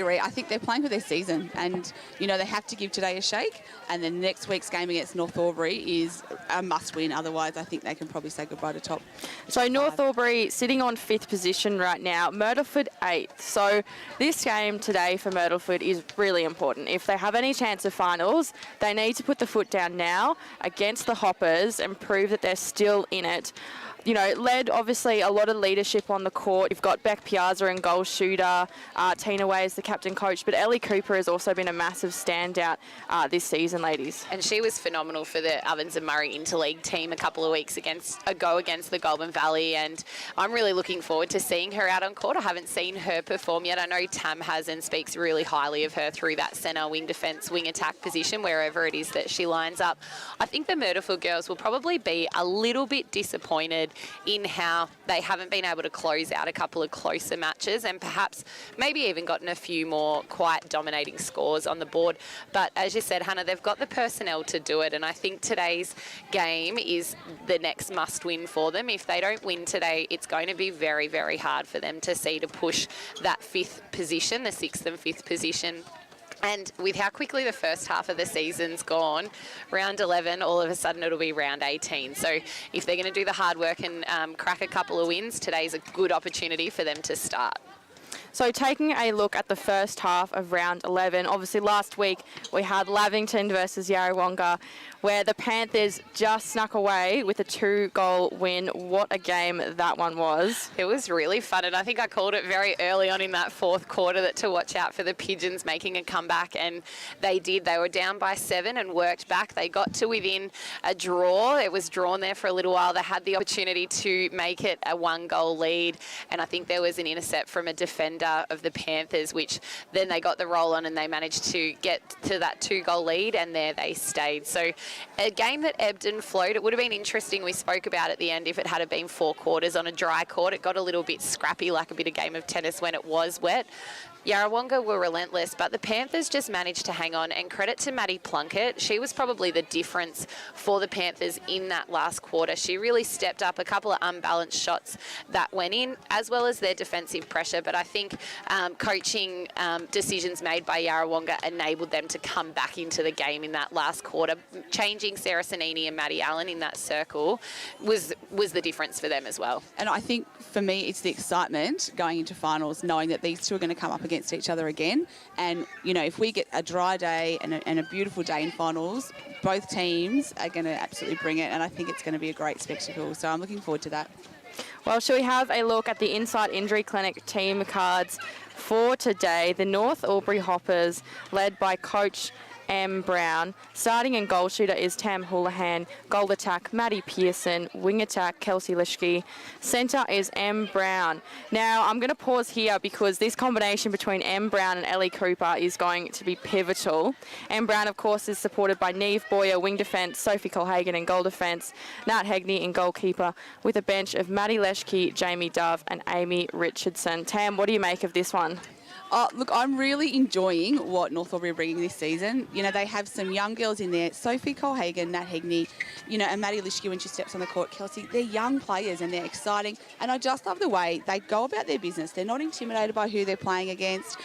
I think they're playing for their season, and you know they have to give today a shake, and then next week's game against North Albury is a must-win. Otherwise, I think they can probably say goodbye to top. So North Albury sitting on 5th position right now, Myrtleford 8th. So this game today for Myrtleford is really important. If they have any chance of finals, they need to put the foot down now against the Hoppers and prove that they're still in it. You know, led obviously a lot of leadership on the court. You've got Beck Piazza and goal shooter, Tina Way is the captain coach, but Ellie Cooper has also been a massive standout this season, ladies. And she was phenomenal for the Ovens and Murray Interleague team a couple of weeks ago against the Goulburn Valley, and I'm really looking forward to seeing her out on court. I haven't seen her perform yet. I know Tam has and speaks really highly of her through that centre, wing defence, wing attack position, wherever it is that she lines up. I think the Myrtleford girls will probably be a little bit disappointed in how they haven't been able to close out a couple of closer matches and perhaps maybe even gotten a few more quite dominating scores on the board. But as you said, Hannah, they've got the personnel to do it, and I think today's game is the next must-win for them. If they don't win today, it's going to be very, very hard for them to push that 5th position, the 6th and 5th position. And with how quickly the first half of the season's gone, round 11, all of a sudden it'll be round 18. So if they're going to do the hard work and crack a couple of wins, today's a good opportunity for them to start. So taking a look at the first half of round 11, obviously last week we had Lavington versus Yarrawonga, where the Panthers just snuck away with a 2-goal win. What a game that one was. It was really fun, and I think I called it very early on in that 4th quarter that to watch out for the Pigeons making a comeback, and they did. They were down by 7 and worked back. They got to within a draw. It was drawn there for a little while. They had the opportunity to make it a 1-goal lead, and I think there was an intercept from a defender of the Panthers, which then they got the roll on and they managed to get to that 2-goal lead, and there they stayed. So a game that ebbed and flowed. It would have been interesting, we spoke about at the end, if it had been 4 quarters on a dry court. It got a little bit scrappy, like a bit of game of tennis when it was wet. Yarrawonga were relentless, but the Panthers just managed to hang on, and credit to Maddie Plunkett. She was probably the difference for the Panthers in that last quarter. She really stepped up a couple of unbalanced shots that went in, as well as their defensive pressure, but I think coaching decisions made by Yarrawonga enabled them to come back into the game in that last quarter. Changing Sarah Sanini and Maddie Allen in that circle was the difference for them as well. And I think for me it's the excitement going into finals, knowing that these two are going to come up against each other again. And, you know, if we get a dry day and a beautiful day in finals, both teams are going to absolutely bring it, and I think it's going to be a great spectacle. So I'm looking forward to that. Well, shall we have a look at the Inside Injury Clinic team cards for today? The North Albury Hoppers, led by Coach M. Brown. Starting in goal shooter is Tam Houlihan. Goal attack, Maddie Pearson. Wing attack, Kelsey Lischke. Centre is M. Brown. Now, I'm going to pause here because this combination between M. Brown and Ellie Cooper is going to be pivotal. M. Brown, of course, is supported by Neve Boyer, wing defence, Sophie Colhagen in goal defence, Nat Hegney in goalkeeper, with a bench of Maddie Leschke, Jamie Dove and Amy Richardson. Tam, what do you make of this one? Look, I'm really enjoying what North Albury are bringing this season. You know, they have some young girls in there, Sophie Colhagen, Nat Hegney, you know, and Maddie Lischke when she steps on the court, Kelsey. They're young players and they're exciting. And I just love the way they go about their business. They're not intimidated by who they're playing against.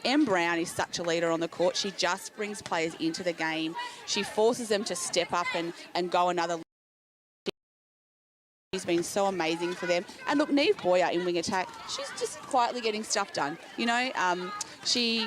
M. Brown is such a leader on the court. She just brings players into the game. She forces them to step up and go another level. She's been so amazing for them. And look, Neve Boyer in wing attack, she's just quietly getting stuff done. You know, she's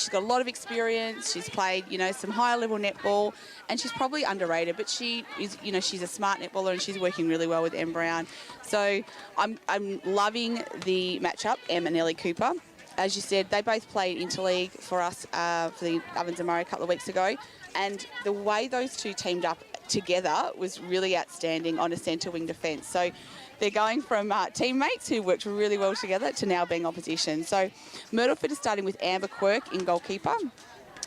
got a lot of experience. She's played, you know, some higher level netball, and she's probably underrated, but she is, you know, she's a smart netballer and she's working really well with M. Brown. So I'm loving the matchup, M and Ellie Cooper. As you said, they both played interleague for us for the Ovens and Murray a couple of weeks ago, and the way those two teamed up together was really outstanding on a centre wing defence. So they're going from teammates who worked really well together to now being opposition. So Myrtleford is starting with Amber Quirk in goalkeeper.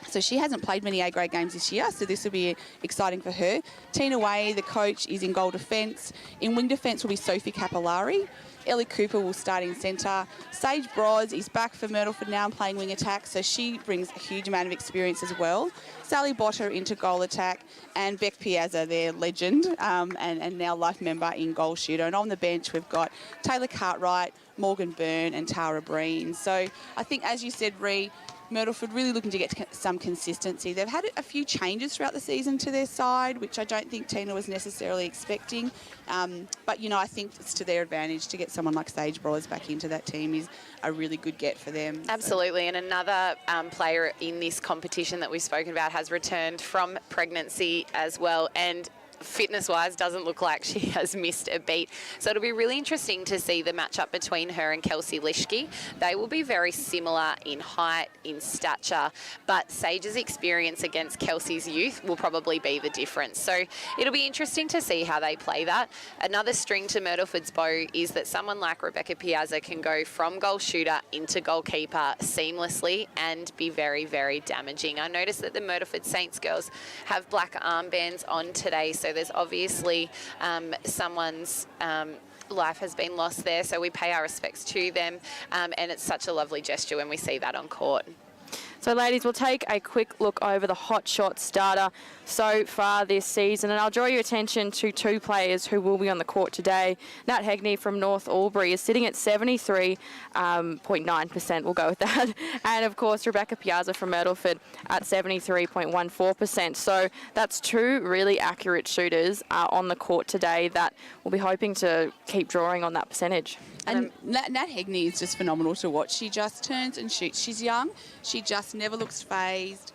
So she hasn't played many A-grade games this year, so this will be exciting for her. Tina Way, the coach, is in goal defence. In wing defence will be Sophie Capillari. Ellie Cooper will start in centre. Sage Bros is back for Myrtleford now and playing wing attack, so she brings a huge amount of experience as well. Sally Botter into goal attack, and Beck Piazza, their legend, and now life member in goal shooter. And on the bench, we've got Taylor Cartwright, Morgan Byrne and Tara Breen. So I think, as you said, Ree, Myrtleford really looking to get some consistency. They've had a few changes throughout the season to their side, which I don't think Tina was necessarily expecting. But, you know, I think it's to their advantage to get someone like Sage Bros back into that team is a really good get for them. Absolutely. So. And another player in this competition that we've spoken about has returned from pregnancy as well. And fitness-wise, doesn't look like she has missed a beat. So it'll be really interesting to see the matchup between her and Kelsey Lischke. They will be very similar in height, in stature, but Sage's experience against Kelsey's youth will probably be the difference. So it'll be interesting to see how they play that. Another string to Myrtleford's bow is that someone like Rebecca Piazza can go from goal shooter into goalkeeper seamlessly and be very, very damaging. I noticed that the Myrtleford Saints girls have black armbands on today, so there's obviously someone's life has been lost there, so we pay our respects to them, and it's such a lovely gesture when we see that on court. So, ladies, we'll take a quick look over the hot shot starter so far this season, and I'll draw your attention to two players who will be on the court today. Nat Hegney from North Albury is sitting at 73.9%, we'll go with that, and of course Rebecca Piazza from Myrtleford at 73.14%. So that's two really accurate shooters on the court today that we'll be hoping to keep drawing on that percentage. And Nat Hegney is just phenomenal to watch. She just turns and shoots. She's young. She just never looks phased.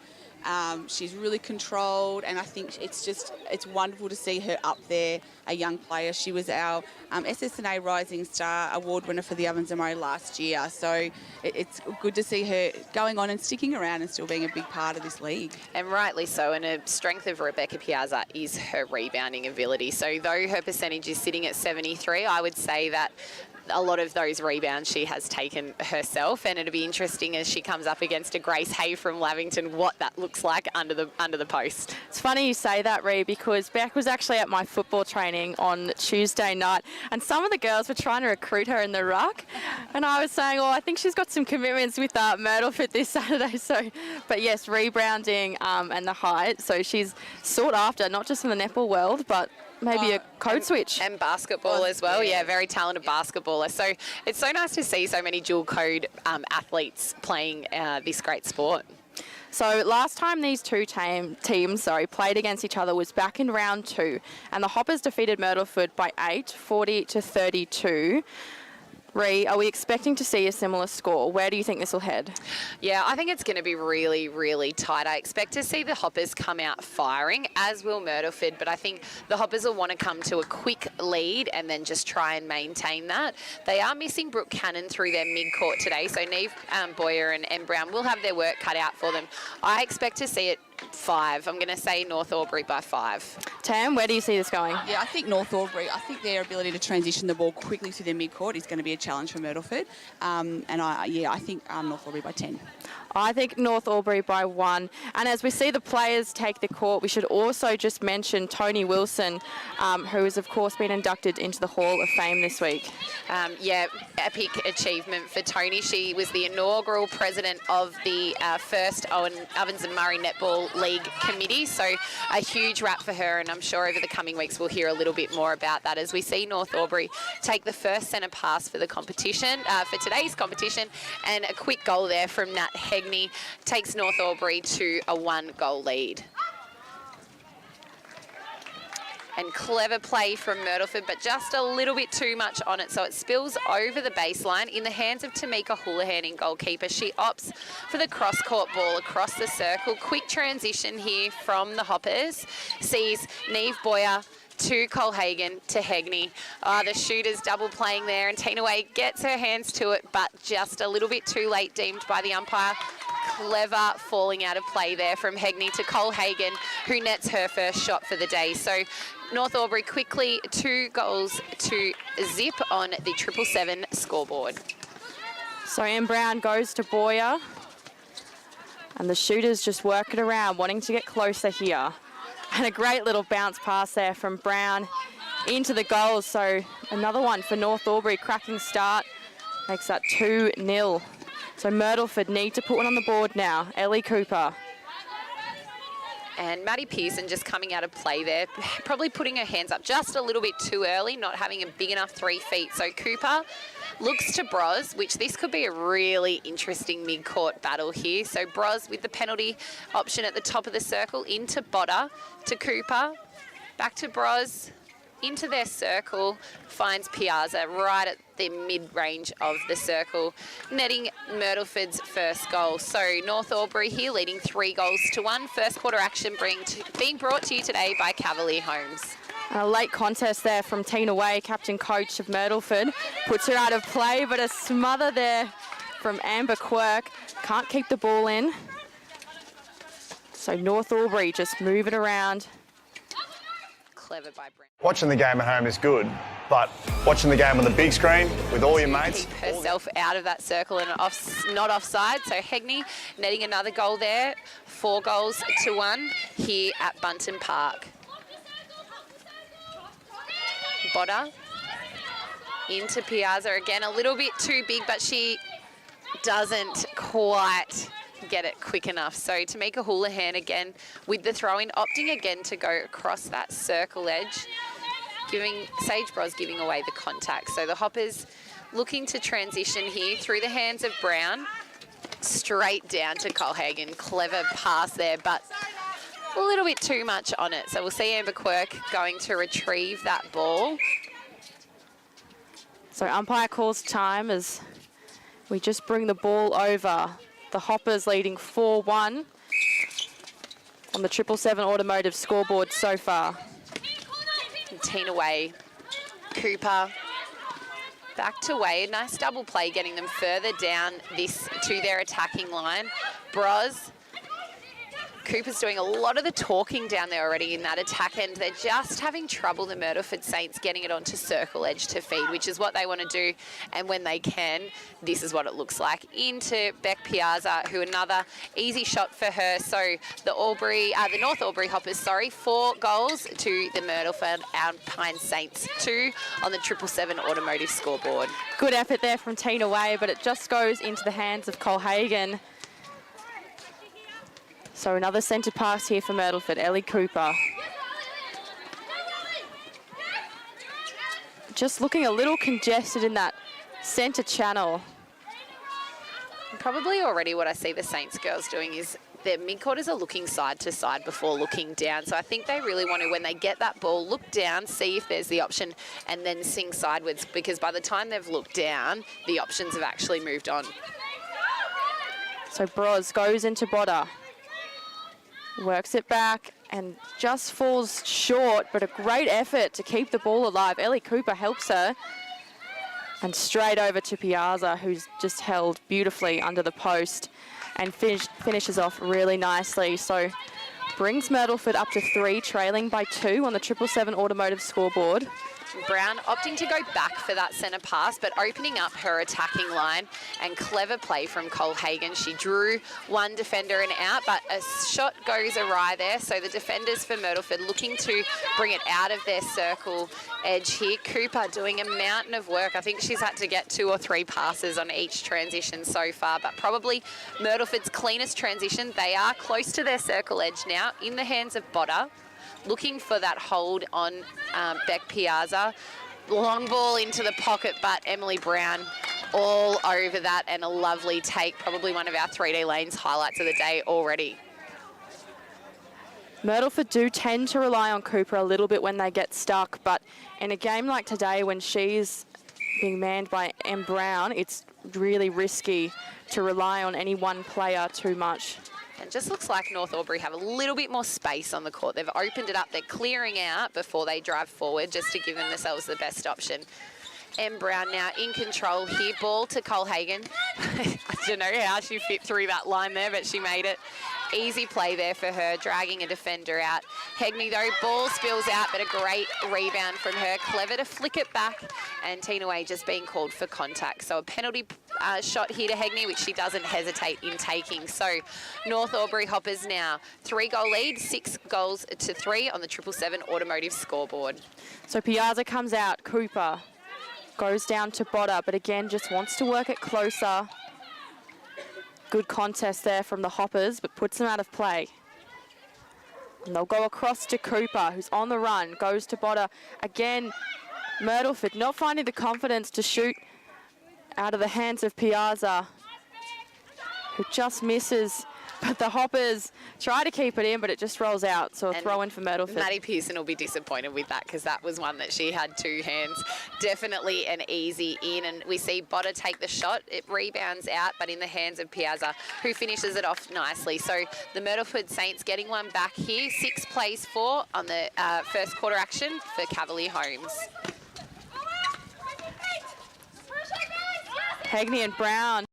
She's really controlled, and I think it's wonderful to see her up there, a young player. She was our SSNA Rising Star Award winner for the Ovens and Murray last year. So it's good to see her going on and sticking around and still being a big part of this league. And rightly so, and a strength of Rebecca Piazza is her rebounding ability. So though her percentage is sitting at 73, I would say that a lot of those rebounds she has taken herself, and it'll be interesting as she comes up against a Grace Hay from Lavington what that looks like under the post. It's funny you say that, Ree, because Beck was actually at my football training on Tuesday night, and some of the girls were trying to recruit her in the ruck, and I was saying, I think she's got some commitments with Myrtleford this Saturday. So, but yes, rebounding and the height, so she's sought after not just in the netball world, but maybe a code switch. And basketball as well. Yeah, very talented basketballer. So it's so nice to see so many dual code athletes playing this great sport. So last time these two teams played against each other was back in round 2, and the Hoppers defeated Myrtleford by 8, 40-32. Ree, are we expecting to see a similar score? Where do you think this will head? Yeah, I think it's going to be really, really tight. I expect to see the Hoppers come out firing, as will Myrtleford, but I think the Hoppers will want to come to a quick lead and then just try and maintain that. They are missing Brooke Cannon through their mid-court today, so Neve Boyer and Em Brown will have their work cut out for them. I expect to see it 5. I'm going to say North Albury by 5. Tam, where do you see this going? Yeah, I think North Albury, I think their ability to transition the ball quickly through their mid-court is going to be a challenge for Myrtleford. I think North Albury by 10. I think North Albury by 1. And as we see the players take the court, we should also just mention Tony Wilson, who has, of course, been inducted into the Hall of Fame this week. Epic achievement for Tony. She was the inaugural president of the first Ovens and Murray Netball League Committee. So a huge wrap for her, and I'm sure over the coming weeks we'll hear a little bit more about that as we see North Albury take the first centre pass for the competition, for today's competition, and a quick goal there from Nat Hegney takes North Albury to a 1-goal lead. And clever play from Myrtleford, but just a little bit too much on it, so it spills over the baseline in the hands of Tamika Houlihan in goalkeeper. She opts for the cross-court ball across the circle. Quick transition here from the Hoppers. Sees Neve Boyer to Colhagen to Hegney. The shooters double playing there, and Tina Way gets her hands to it, but just a little bit too late deemed by the umpire. Clever falling out of play there from Hegney to Colhagen, who nets her first shot for the day. So North Albury quickly 2 goals to zip on the 777 scoreboard. So Em Brown goes to Boyer, and the shooters just work it around, wanting to get closer here. And a great little bounce pass there from Brown into the goals. So another one for North Albury. Cracking start. Makes that 2-0. So Myrtleford need to put one on the board now. Ellie Cooper. And Maddie Pearson just coming out of play there, probably putting her hands up just a little bit too early, not having a big enough 3 feet. So Cooper looks to Bros, which this could be a really interesting mid-court battle here. So Bros with the penalty option at the top of the circle, into Botter, to Cooper, back to Bros, into their circle, finds Piazza right at the mid-range of the circle, netting Myrtleford's first goal. So North Albury here leading 3-1. First quarter action being brought to you today by Cavalier Homes. A late contest there from Tina Way, captain coach of Myrtleford. Puts her out of play, but a smother there from Amber Quirk. Can't keep the ball in. So North Albury just move it around. Clever by Brent. Watching the game at home is good, but watching the game on the big screen with all your mates... Keep herself out of that circle and not offside. So Hegney netting another goal there. 4-1 here at Bunton Park. Botter into Piazza again, a little bit too big, but she doesn't quite get it quick enough. So Tamika Houlihan again with the throw-in, opting again to go across that circle edge, giving Sage Bros giving away the contact. So the Hoppers looking to transition here through the hands of Brown, straight down to Colhagen. Clever pass there, but a little bit too much on it. So we'll see Amber Quirk going to retrieve that ball. So umpire calls time as we just bring the ball over. The Hoppers leading 4-1 on the 777 Automotive scoreboard so far. And Tina Way, Cooper, back to Wade. Nice double play, getting them further down this to their attacking line. Bros, Cooper's doing a lot of the talking down there already in that attack end. They're just having trouble, the Myrtleford Saints, getting it onto circle edge to feed, which is what they want to do. And when they can, this is what it looks like. Into Beck Piazza, who another easy shot for her. So the North Albury Hoppers, 4 goals to the Myrtleford Alpine Saints, 2 on the 777 Automotive scoreboard. Good effort there from Tina Way, but it just goes into the hands of Colhagen. So another centre pass here for Myrtleford, Ellie Cooper. Just looking a little congested in that centre channel. Probably already what I see the Saints girls doing is their mid-quarters are looking side to side before looking down. So I think they really want to, when they get that ball, look down, see if there's the option, and then swing sideways, because by the time they've looked down, the options have actually moved on. So Bros goes into Botter. Works it back and just falls short, but a great effort to keep the ball alive. Ellie Cooper helps her. And straight over to Piazza, who's just held beautifully under the post and finishes off really nicely. So brings Myrtleford up to 3, trailing by 2 on the 777 Automotive scoreboard. Brown opting to go back for that centre pass, but opening up her attacking line, and clever play from Colhagen. She drew one defender and out, but a shot goes awry there. So the defenders for Myrtleford looking to bring it out of their circle edge here. Cooper doing a mountain of work. I think she's had to get 2 or 3 passes on each transition so far, but probably Myrtleford's cleanest transition. They are close to their circle edge now, in the hands of Botter. Looking for that hold on Beck Piazza. Long ball into the pocket, but Emily Brown all over that, and a lovely take. Probably one of our 3D lanes highlights of the day already. Myrtleford do tend to rely on Cooper a little bit when they get stuck, but in a game like today when she's being manned by Em Brown, it's really risky to rely on any one player too much. And just looks like North Albury have a little bit more space on the court. They've opened it up. They're clearing out before they drive forward, just to give themselves the best option. Em Brown now in control here. Ball to Colhagen. I don't know how she fit through that line there, but she made it. Easy play there for her, dragging a defender out. Hegney, though, ball spills out, but a great rebound from her. Clever to flick it back, and Tina Way just being called for contact. So a penalty shot here to Hegney, which she doesn't hesitate in taking. So North Albury Hoppers now 3-goal lead, 6 goals to 3 on the 777 automotive scoreboard. So Piazza comes out, Cooper goes down to Botter, but again just wants to work it closer. Good contest there from the Hoppers, but puts them out of play. And they'll go across to Cooper, who's on the run, goes to Botter. Again, Myrtleford not finding the confidence to shoot out of the hands of Piazza, who just misses. But the Hoppers try to keep it in, but it just rolls out. So a throw in for Myrtleford. Maddie Pearson will be disappointed with that, because that was one that she had 2 hands. Definitely an easy in, and we see Botter take the shot. It rebounds out, but in the hands of Piazza, who finishes it off nicely. So the Myrtleford Saints getting one back here. 6 plays 4 on the first quarter action for Cavalier Homes. Hegney and Brown.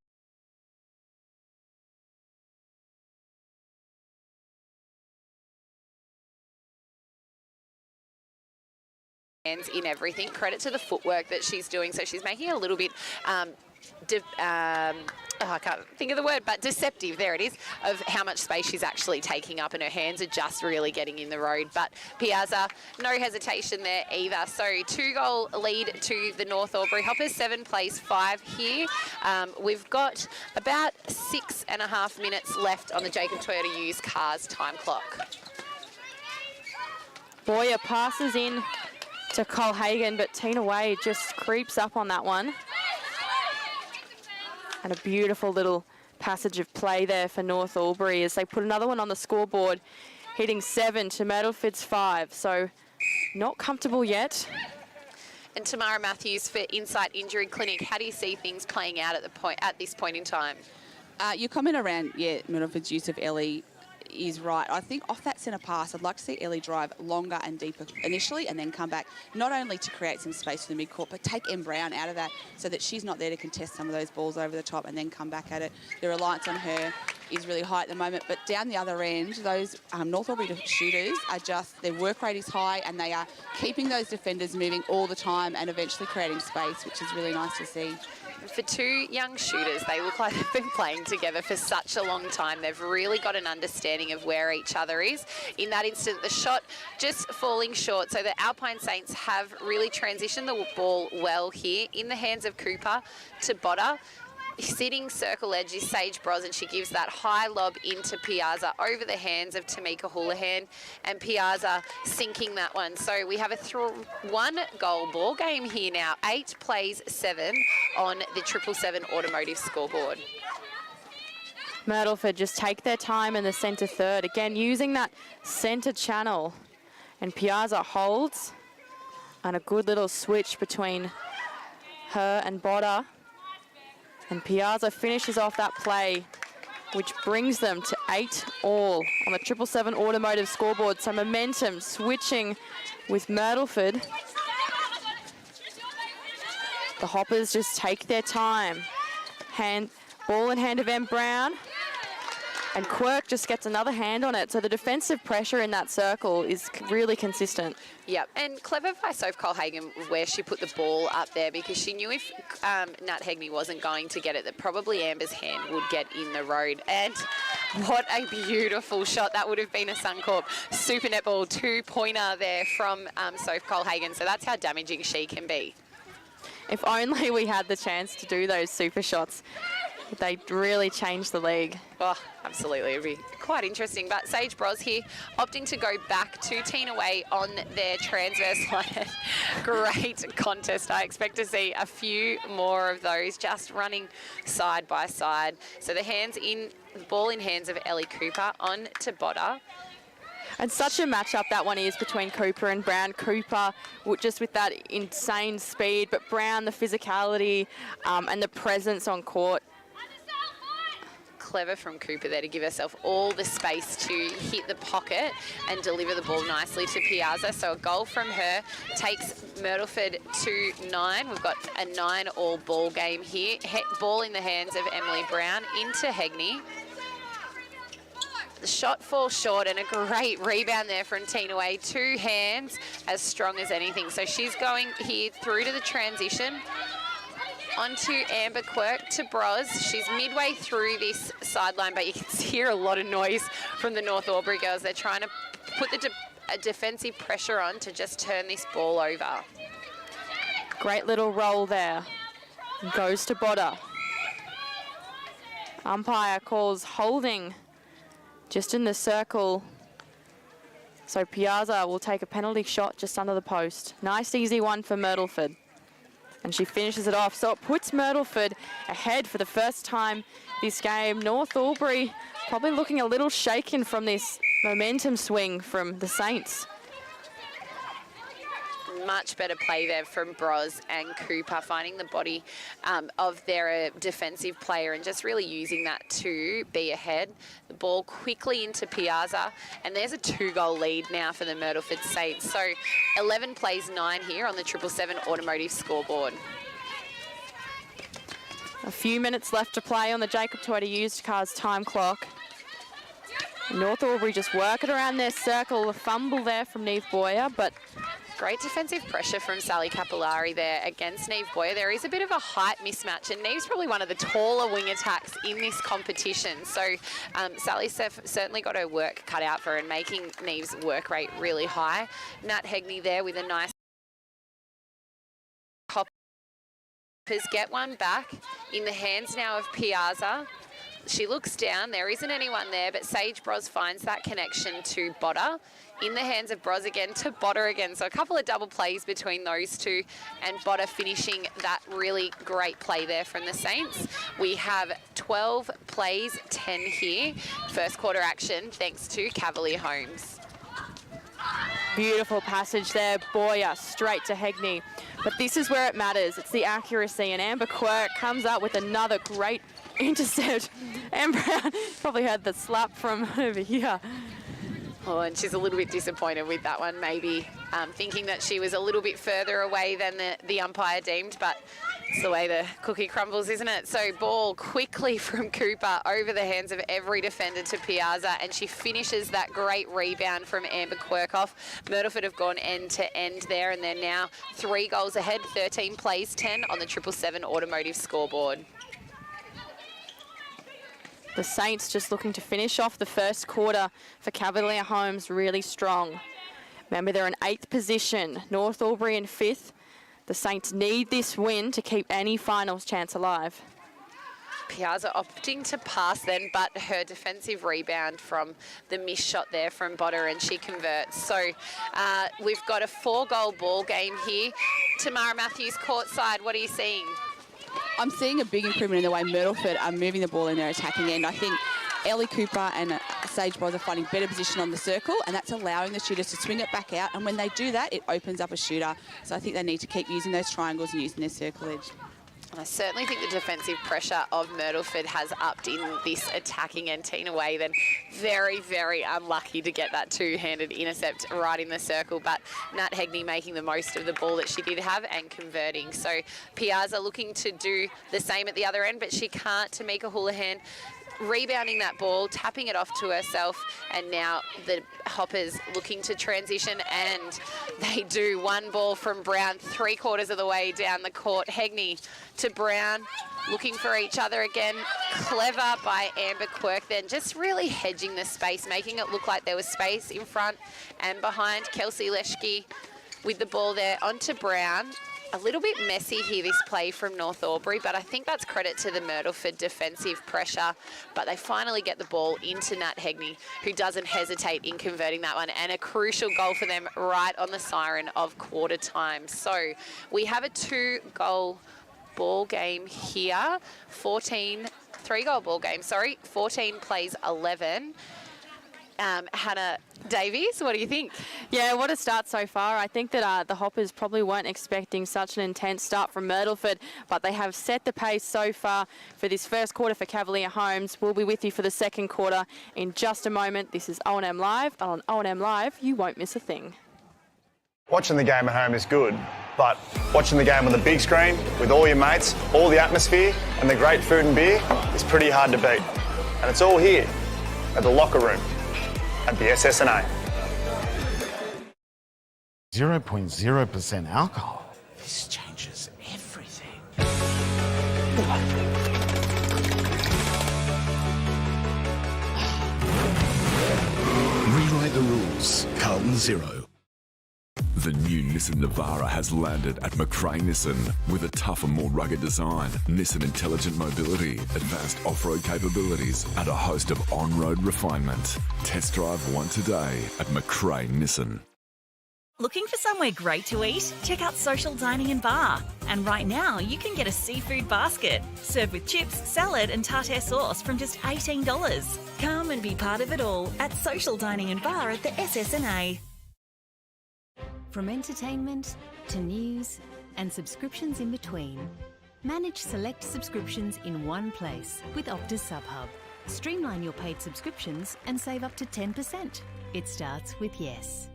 In everything. Credit to the footwork that she's doing. So she's making it a little bit, I can't think of the word, but deceptive, there it is, of how much space she's actually taking up, and her hands are just really getting in the road. But Piazza, no hesitation there either. So 2-goal lead to the North Albury Hoppers, 7 plays 5 here. We've got about 6.5 minutes left on the Jacob Toyota used cars time clock. Boyer passes in to Colhagen, but Tina Wade just creeps up on that one. And a beautiful little passage of play there for North Albury as they put another one on the scoreboard, hitting 7 to Myrtleford's 5. So not comfortable yet. And Tamara Matthews for Insight Injury Clinic. How do you see things playing out at this point in time? Your comment around, Myrtleford's use of Ellie is right. I think off that centre pass, I'd like to see Ellie drive longer and deeper initially and then come back, not only to create some space for the midcourt, but take Em Brown out of that so that she's not there to contest some of those balls over the top and then come back at it. The reliance on her is really high at the moment, but down the other end, those North Albury shooters are just, their work rate is high and they are keeping those defenders moving all the time and eventually creating space, which is really nice to see. For 2 young shooters, they look like they've been playing together for such a long time. They've really got an understanding of where each other is. In that instant, the shot just falling short. So the Alpine Saints have really transitioned the ball well here in the hands of Cooper to Botter. Sitting circle edge is Sage Bros, and she gives that high lob into Piazza over the hands of Tamika Houlihan, and Piazza sinking that one. So we have a 1-goal ball game here now. 8 plays 7 on the 777 automotive scoreboard. Myrtleford just take their time in the centre third. Again, using that centre channel. And Piazza holds. And a good little switch between her and Botter. And Piazza finishes off that play, which brings them to 8 all on the 777 automotive scoreboard. So momentum switching with Myrtleford. The Hoppers just take their time. Ball in hand of Em Brown. And Quirk just gets another hand on it. So the defensive pressure in that circle is really consistent. Yep, and clever by Soph Colhagen where she put the ball up there, because she knew if Nat Hegney wasn't going to get it, that probably Amber's hand would get in the road. And what a beautiful shot. That would have been a Suncorp Super Netball 2-pointer there from Soph Colhagen. So that's how damaging she can be. If only we had the chance to do those super shots. They really changed the league. Oh, absolutely. It'd be quite interesting. But Sage Bros here opting to go back to Tina Way on their transverse line. Great contest. I expect to see a few more of those just running side by side. So the ball in hands of Ellie Cooper on to Botter. And such a matchup that one is between Cooper and Brown. Cooper just with that insane speed, but Brown, the physicality and the presence on court. Clever from Cooper there to give herself all the space to hit the pocket and deliver the ball nicely to Piazza. So a goal from her takes Myrtleford to 9. We've got a 9-all ball game here. Ball in the hands of Emily Brown into Hegney. the shot falls short, and a great rebound there from Tina Way. Two hands as strong as anything. So she's going here through to the transition. Onto Amber Quirk to Bros. She's midway through this sideline, but you can hear a lot of noise from the North Albury girls. They're trying to put the defensive pressure on to just turn this ball over. Great little roll there. Goes to Botter. Umpire calls holding just in the circle. So Piazza will take a penalty shot just under the post. Nice easy one for Myrtleford. And she finishes it off. So it puts Myrtleford ahead for the first time this game. North Albury probably looking a little shaken from this momentum swing from the Saints. Much better play there from Bros and Cooper, finding the body of their defensive player and just really using that to be ahead. The ball quickly into Piazza, and there's a 2-goal lead now for the Myrtleford Saints. So 11 plays 9 here on the 777 automotive scoreboard. A few minutes left to play on the Jacob Toyota used cars time clock. North Albury just working around their circle. A fumble there from Neve Boyer, but great defensive pressure from Sally Capillari there against Neve Boyer. There is a bit of a height mismatch, and Neve's probably one of the taller wing attacks in this competition. So Sally's certainly got her work cut out for her and making Neve's work rate really high. Nat Hegney there with a nice Hoppers get one back in the hands now of Piazza. She looks down, there isn't anyone there, but Sage Bros finds that connection to Botter. In the hands of Bros again to Botter again. So a couple of double plays between those two, and Botter finishing that really great play there from the Saints. We have 12 plays, 10 here. First quarter action thanks to Cavalier Homes. Beautiful passage there, Boyer straight to Hegney. But this is where it matters. It's the accuracy, and Amber Quirk comes up with another great intercept. Amber probably heard the slap from over here. Oh, and she's a little bit disappointed with that one, maybe thinking that she was a little bit further away than the umpire deemed, but it's the way the cookie crumbles, isn't it? So ball quickly from Cooper over the hands of every defender to Piazza, and she finishes that great rebound from Amber Quirk off. Myrtleford have gone end to end there, and they're now 3 goals ahead, 13 plays, 10 on the 777 automotive scoreboard. The Saints just looking to finish off the first quarter for Cavalier Homes really strong. Remember, they're in 8th position, North Albury in 5th. The Saints need this win to keep any finals chance alive. Piazza opting to pass then, but her defensive rebound from the missed shot there from Botter, and she converts. So we've got a 4-goal ball game here. Tamara Matthews courtside, what are you seeing? I'm seeing a big improvement in the way Myrtleford are moving the ball in their attacking end. I think Ellie Cooper and Sage Bros are finding better position on the circle, and that's allowing the shooters to swing it back out. And when they do that, it opens up a shooter. So I think they need to keep using those triangles and using their circle edge. I certainly think the defensive pressure of Myrtleford has upped in this attacking end. Tina Way then very, very unlucky to get that 2-handed intercept right in the circle, but Nat Hegney making the most of the ball that she did have and converting. So Piazza looking to do the same at the other end, but she can't. Tamika Houlihan rebounding that ball, tapping it off to herself, and now the Hoppers looking to transition, and they do. One ball from Brown, 3/4 of the way down the court. Hegney to Brown, looking for each other again. Clever by Amber Quirk then, just really hedging the space, making it look like there was space in front and behind. Kelsey Leschke with the ball there onto Brown. A little bit messy here, this play from North Albury, but I think that's credit to the Myrtleford defensive pressure. But they finally get the ball into Nat Hegney, who doesn't hesitate in converting that one, and a crucial goal for them right on the siren of quarter time. So we have a 2-goal ball game here, 3-goal ball game, sorry, 14 plays 11. Hannah Davies, what do you think? Yeah, what a start so far. I think that the Hoppers probably weren't expecting such an intense start from Myrtleford, but they have set the pace so far for this first quarter for Cavalier Homes. We'll be with you for the second quarter in just a moment. This is O&M Live. On O&M Live, you won't miss a thing. Watching the game at home is good, but watching the game on the big screen with all your mates, all the atmosphere and the great food and beer is pretty hard to beat. And it's all here at the locker room at the SSNA. 0.0% alcohol. This changes everything. Rewrite the rules. Carlton Zero. The new Nissan Navara has landed at McRae Nissan with a tougher, more rugged design, Nissan intelligent mobility, advanced off-road capabilities and a host of on-road refinement. Test drive one today at McRae Nissan. Looking for somewhere great to eat? Check out Social Dining and Bar. And right now, you can get a seafood basket, served with chips, salad and tartare sauce from just $18. Come and be part of it all at Social Dining and Bar at the SSNA. From entertainment to news and subscriptions in between. Manage select subscriptions in one place with Optus SubHub. Streamline your paid subscriptions and save up to 10%. It starts with yes.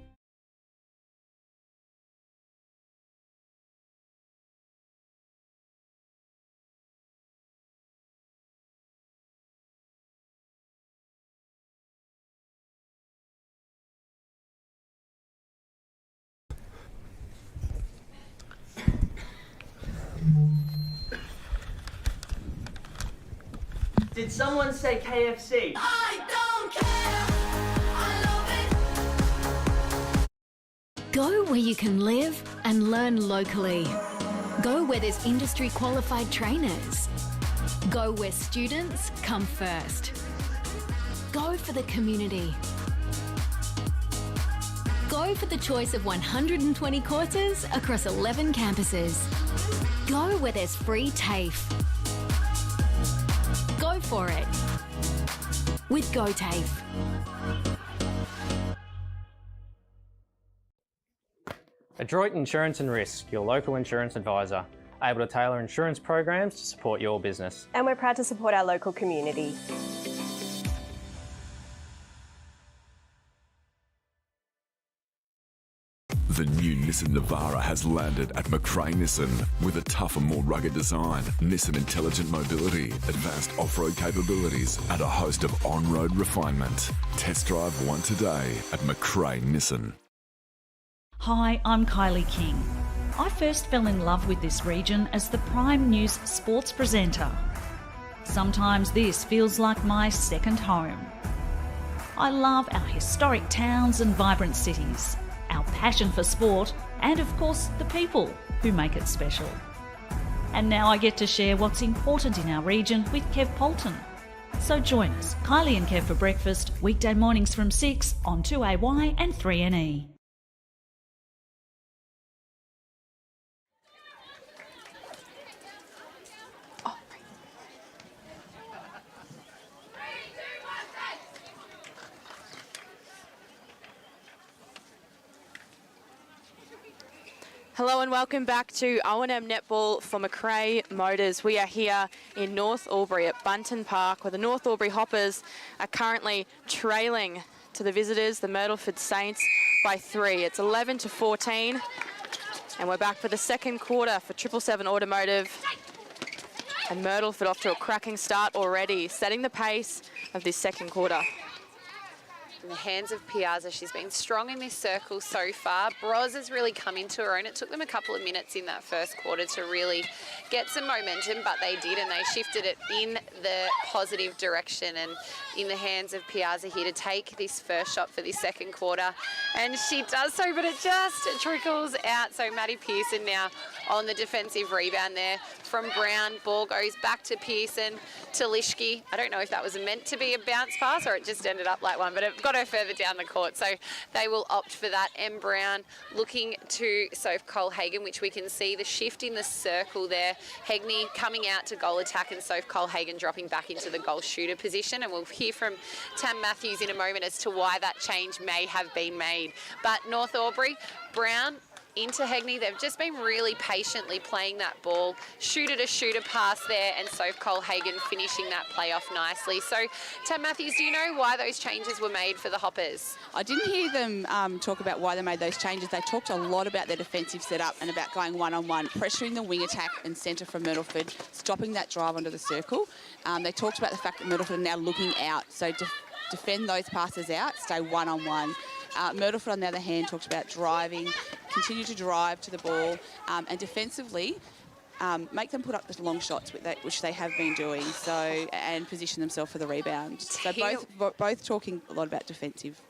Did someone say KFC? I don't care. I love it. Go where you can live and learn locally. Go where there's industry qualified trainers. Go where students come first. Go for the community. Go for the choice of 120 courses across 11 campuses. Go where there's free TAFE. Go for it with GoTAFE. Adroit Insurance and Risk, your local insurance advisor, able to tailor insurance programs to support your business. And we're proud to support our local community. The new Nissan Navara has landed at McRae Nissan with a tougher, more rugged design, Nissan intelligent mobility, advanced off-road capabilities and a host of on-road refinement. Test drive one today at McRae Nissan. Hi, I'm Kylie King. I first fell in love with this region as the Prime News sports presenter. Sometimes this feels like my second home. I love our historic towns and vibrant cities, our passion for sport, and of course the people who make it special. And now I get to share what's important in our region with Kev Polton. So join us, Kylie and Kev for breakfast, weekday mornings from 6 on 2AY and 3NE. Hello and welcome back to O&M Netball for McRae Motors. We are here in North Albury at Bunton Park, where the North Albury Hoppers are currently trailing to the visitors, the Myrtleford Saints, by 3. It's 11-14, and we're back for the second quarter for 777 Automotive. And Myrtleford off to a cracking start already, setting the pace of this second quarter. In the hands of Piazza, she's been strong in this circle so far. Bros has really come into her own. It took them a couple of minutes in that first quarter to really get some momentum, but they did, and they shifted it in the positive direction. And in the hands of Piazza here to take this first shot for this second quarter. And she does so, but it just trickles out. So Maddie Pearson now on the defensive rebound there from Brown. Ball goes back to Pearson, to Lishke. I don't know if that was meant to be a bounce pass or it just ended up like one, but it got her further down the court, so they will opt for that. M. Brown looking to Soph Cole-Hagan, which we can see the shift in the circle there. Hegney coming out to goal attack and Soph Cole-Hagan dropping back into the goal shooter position, and we'll hear from Tam Matthews in a moment as to why that change may have been made. But North Albury, Brown into Hegney. They've just been really patiently playing that ball. Shooter-to-shooter pass there, and Soph Cole-Hagan finishing that play off nicely. So, Tam Matthews, do you know why those changes were made for the Hoppers? I didn't hear them talk about why they made those changes. They talked a lot about their defensive setup and about going one-on-one, pressuring the wing attack and centre from Myrtleford, stopping that drive onto the circle. They talked about the fact that Myrtleford are now looking out, so defend those passes out, stay one-on-one. Myrtleford, on the other hand, talked about driving, continue to drive to the ball, and defensively make them put up the long shots, which they have been doing, and position themselves for the rebound. So both talking a lot about defensive.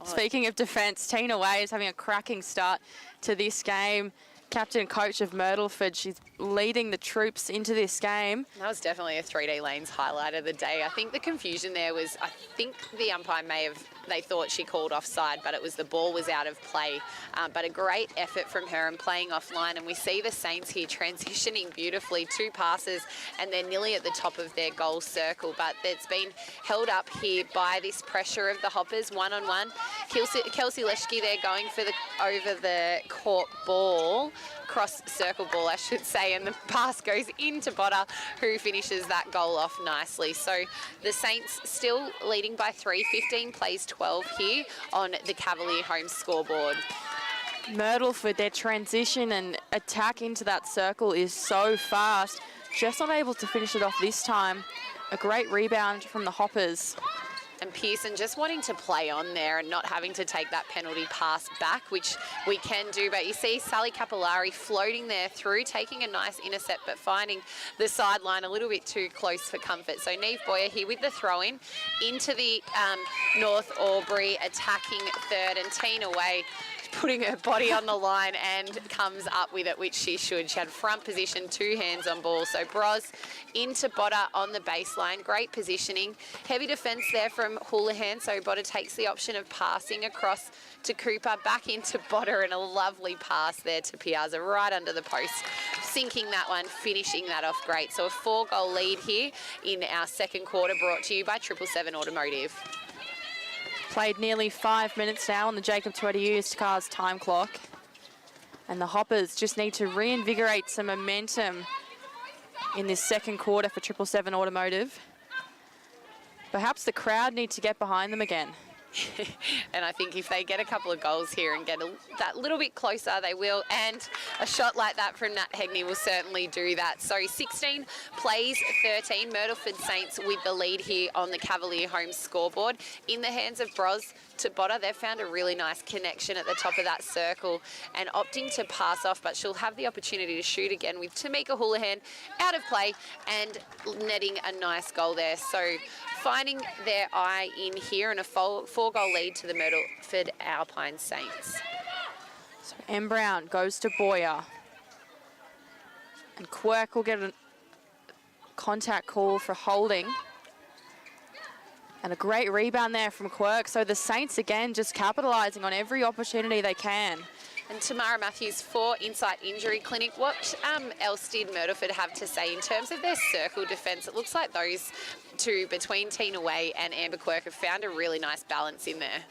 Speaking of defence, Tina Way is having a cracking start to this game. Captain and coach of Myrtleford, she's leading the troops into this game. That was definitely a 3D lanes highlight of the day. I think the confusion there was, I think the umpire they thought she called offside, but it was the ball was out of play. But a great effort from her and playing offline. And we see the Saints here transitioning beautifully, 2 passes, and they're nearly at the top of their goal circle. But it's been held up here by this pressure of the Hoppers, one-on-one. Kelsey Leschke there going for the over the court ball. Cross circle ball, I should say, and the pass goes into Botter, who finishes that goal off nicely. So the Saints still leading by 3, 15 plays 12 here on the Cavalier home scoreboard. Myrtleford, their transition and attack into that circle is so fast, just not able to finish it off this time. A great rebound from the Hoppers. And Pearson just wanting to play on there and not having to take that penalty pass back, which we can do. But you see Sally Capillari floating there through, taking a nice intercept, but finding the sideline a little bit too close for comfort. So Neve Boyer here with the throw-in into the North Albury attacking third, and Tina Way putting her body on the line and comes up with it, which she should. She had front position, 2 hands on ball. So Bros into Botter on the baseline. Great positioning. Heavy defence there from Houlihan. So Botter takes the option of passing across to Cooper, back into Botter, and a lovely pass there to Piazza right under the post. Sinking that one, finishing that off great. So a 4-goal lead here in our second quarter, brought to you by 777 Automotive. Played nearly 5 minutes now on the Jacob Tuetti used cars time clock. And the Hoppers just need to reinvigorate some momentum in this second quarter for 777 Automotive. Perhaps the crowd need to get behind them again. And I think if they get a couple of goals here and get that little bit closer, they will. And a shot like that from Nat Hegney will certainly do that. So 16 plays 13. Myrtleford Saints with the lead here on the Cavalier home scoreboard. In the hands of Bros to Botter, they've found a really nice connection at the top of that circle and opting to pass off, but she'll have the opportunity to shoot again with Tamika Houlihan out of play and netting a nice goal there. So finding their eye in here, and a 4-goal lead to the Myrtleford Alpine Saints. So M. Brown goes to Boyer. And Quirk will get a contact call for holding. And a great rebound there from Quirk. So the Saints again just capitalising on every opportunity they can. And Tamara Matthews for Insight Injury Clinic. What else did Myrtleford have to say in terms of their circle defence? It looks like those two between Tina Way and Amber Quirk have found a really nice balance in there.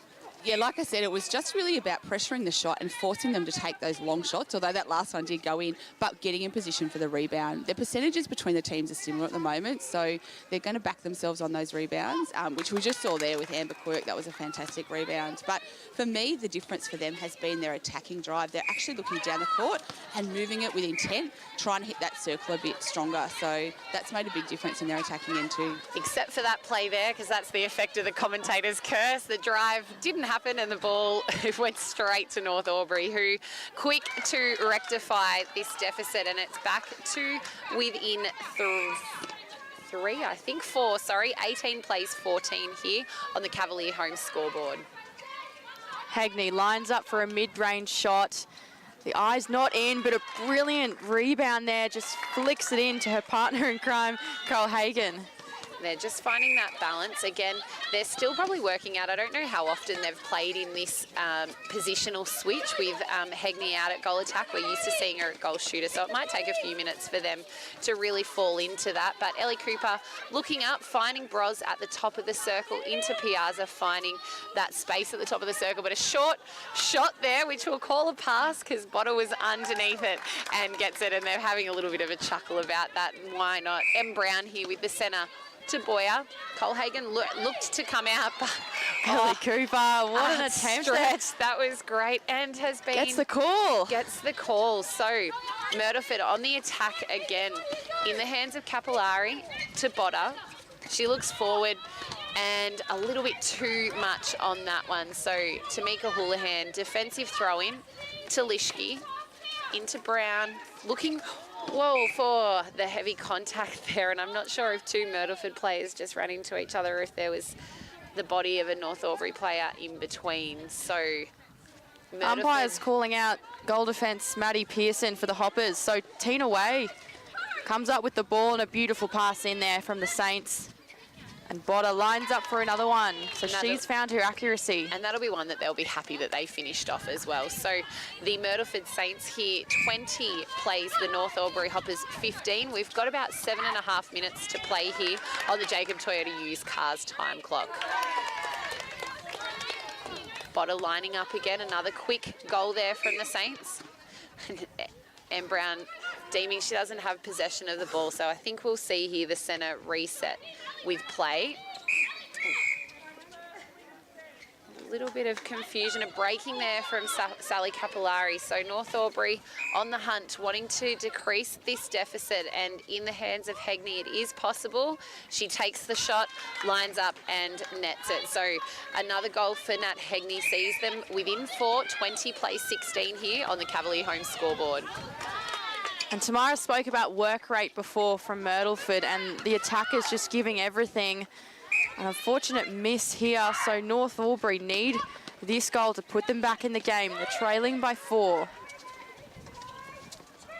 Yeah, like I said, it was just really about pressuring the shot and forcing them to take those long shots, although that last one did go in, but getting in position for the rebound. The percentages between the teams are similar at the moment, so they're going to back themselves on those rebounds, which we just saw there with Amber Quirk. That was a fantastic rebound. But for me, the difference for them has been their attacking drive. They're actually looking down the court and moving it with intent, trying to hit that circle a bit stronger. So that's made a big difference in their attacking end too. Except for that play there, because that's the effect of the commentator's curse. The drive didn't happen and the ball went straight to North Albury, who quick to rectify this deficit, and it's back to within 18 plays 14 here on the Cavalier home scoreboard. Hagney lines up for a mid-range shot. The eye's not in, but a brilliant rebound there, just flicks it in to her partner in crime, Carl Hagan. They're just finding that balance. Again, they're still probably working out. I don't know how often they've played in this positional switch with Hegney out at goal attack. We're used to seeing her at goal shooter, so it might take a few minutes for them to really fall into that. But Ellie Cooper looking up, finding Bros at the top of the circle, into Piazza, finding that space at the top of the circle. But a short shot there, which we'll call a pass because Botter was underneath it and gets it, and they're having a little bit of a chuckle about that. Why not? M. Brown here with the centre to Boyer. Colhagen looked to come out, but Ellie Cooper, what an attempt. Stretch. That was great, and has been... Gets the call. Gets the call. So, Myrtleford on the attack again. In the hands of Capillari to Botter. She looks forward and a little bit too much on that one. So Tamika Houlihan, defensive throw-in to Lischke, into Brown, looking, whoa, for the heavy contact there. And I'm not sure if two Myrtleford players just ran into each other, or if there was the body of a North Albury player in between. So Myrtleford, umpires calling out goal defence Maddie Pearson for the Hoppers. So Tina Way comes up with the ball and a beautiful pass in there from the Saints. And Botta lines up for another one. So she's found her accuracy. And that'll be one that they'll be happy that they finished off as well. So the Myrtleford Saints here, 20 plays the North Albury Hoppers 15. We've got about 7.5 minutes to play here on the Jacob Toyota used cars time clock. Botta lining up again, another quick goal there from the Saints. And Brown deeming she doesn't have possession of the ball, so I think we'll see here the centre reset with play. A little bit of confusion, a breaking there from Sally Capillari. So North Albury on the hunt, wanting to decrease this deficit, and in the hands of Hegney it is possible. She takes the shot, lines up and nets it. So another goal for Nat Hegney sees them within 4, 20 plays 16 here on the Cavalier home scoreboard. And Tamara spoke about work rate before from Myrtleford, and the attackers just giving everything. An unfortunate miss here, so North Albury need this goal to put them back in the game. They're trailing by 4.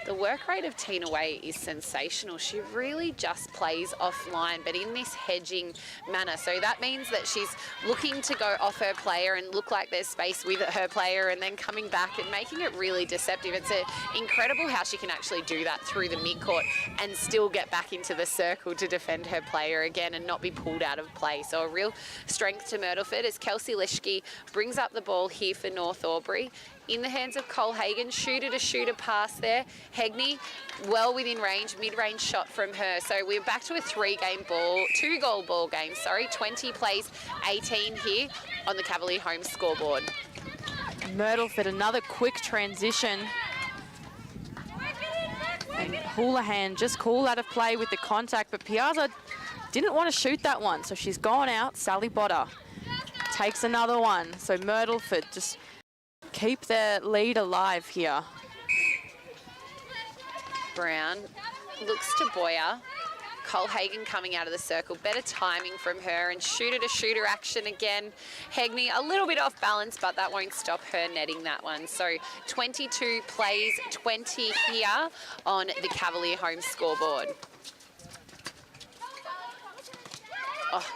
The work rate of Tina Way is sensational. She really just plays offline, but in this hedging manner. So that means that she's looking to go off her player and look like there's space with her player, and then coming back and making it really deceptive. It's incredible how she can actually do that through the midcourt and still get back into the circle to defend her player again and not be pulled out of play. So a real strength to Myrtleford as Kelsey Lischke brings up the ball here for North Albury. In the hands of Cole Hagan, shooter-to-shooter pass there. Hegney, well within range, mid-range shot from her. So we're back to a 2-goal ball game, 20 plays, 18 here on the Cavalier home scoreboard. Myrtleford, another quick transition. And Houlihan just called out of play with the contact, but Piazza didn't want to shoot that one, so she's gone out. Sally Botta takes another one. So Myrtleford just keep their lead alive here. Brown looks to Boyer. Cole Hagan coming out of the circle. Better timing from her, and shooter-to-shooter action again. Hegney a little bit off balance, but that won't stop her netting that one. So 22 plays, 20 here on the Cavalier home scoreboard. Oh.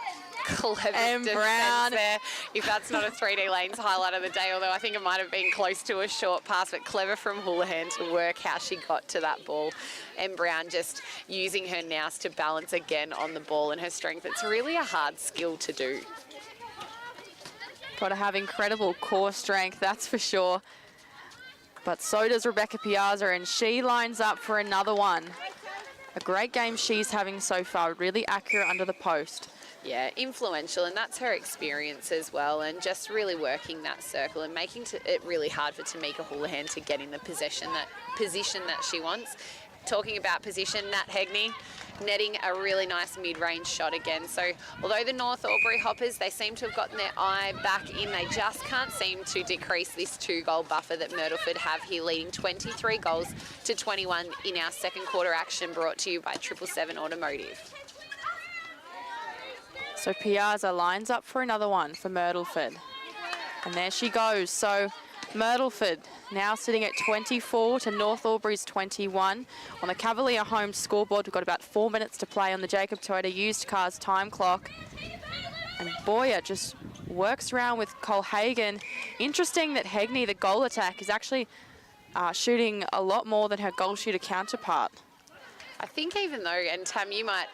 Clever defense Brown there. If that's not a 3D Lanes highlight of the day, although I think it might have been close to a short pass, but clever from Houlihan to work how she got to that ball. And Brown just using her nous to balance again on the ball and her strength. It's really a hard skill to do. Got to have incredible core strength, that's for sure. But so does Rebecca Piazza, and she lines up for another one. A great game she's having so far, really accurate under the post. Yeah, influential, and that's her experience as well, and just really working that circle and making it really hard for Tamika Houlihan to get in the position that she wants. Talking about position, Nat Hegney netting a really nice mid-range shot again. So although the North Albury Hoppers, they seem to have gotten their eye back in, they just can't seem to decrease this 2-goal buffer that Myrtleford have here, leading 23 goals to 21 in our second quarter action, brought to you by 777 Automotive. So Piazza lines up for another one for Myrtleford. And there she goes. So Myrtleford now sitting at 24 to North Albury's 21. On the Cavalier home scoreboard, we've got about 4 minutes to play on the Jacob Toyota used cars time clock. And Boyer just works around with Cole Hagan. Interesting that Hegney, the goal attack, is actually shooting a lot more than her goal shooter counterpart. I think even though, and Tam, you might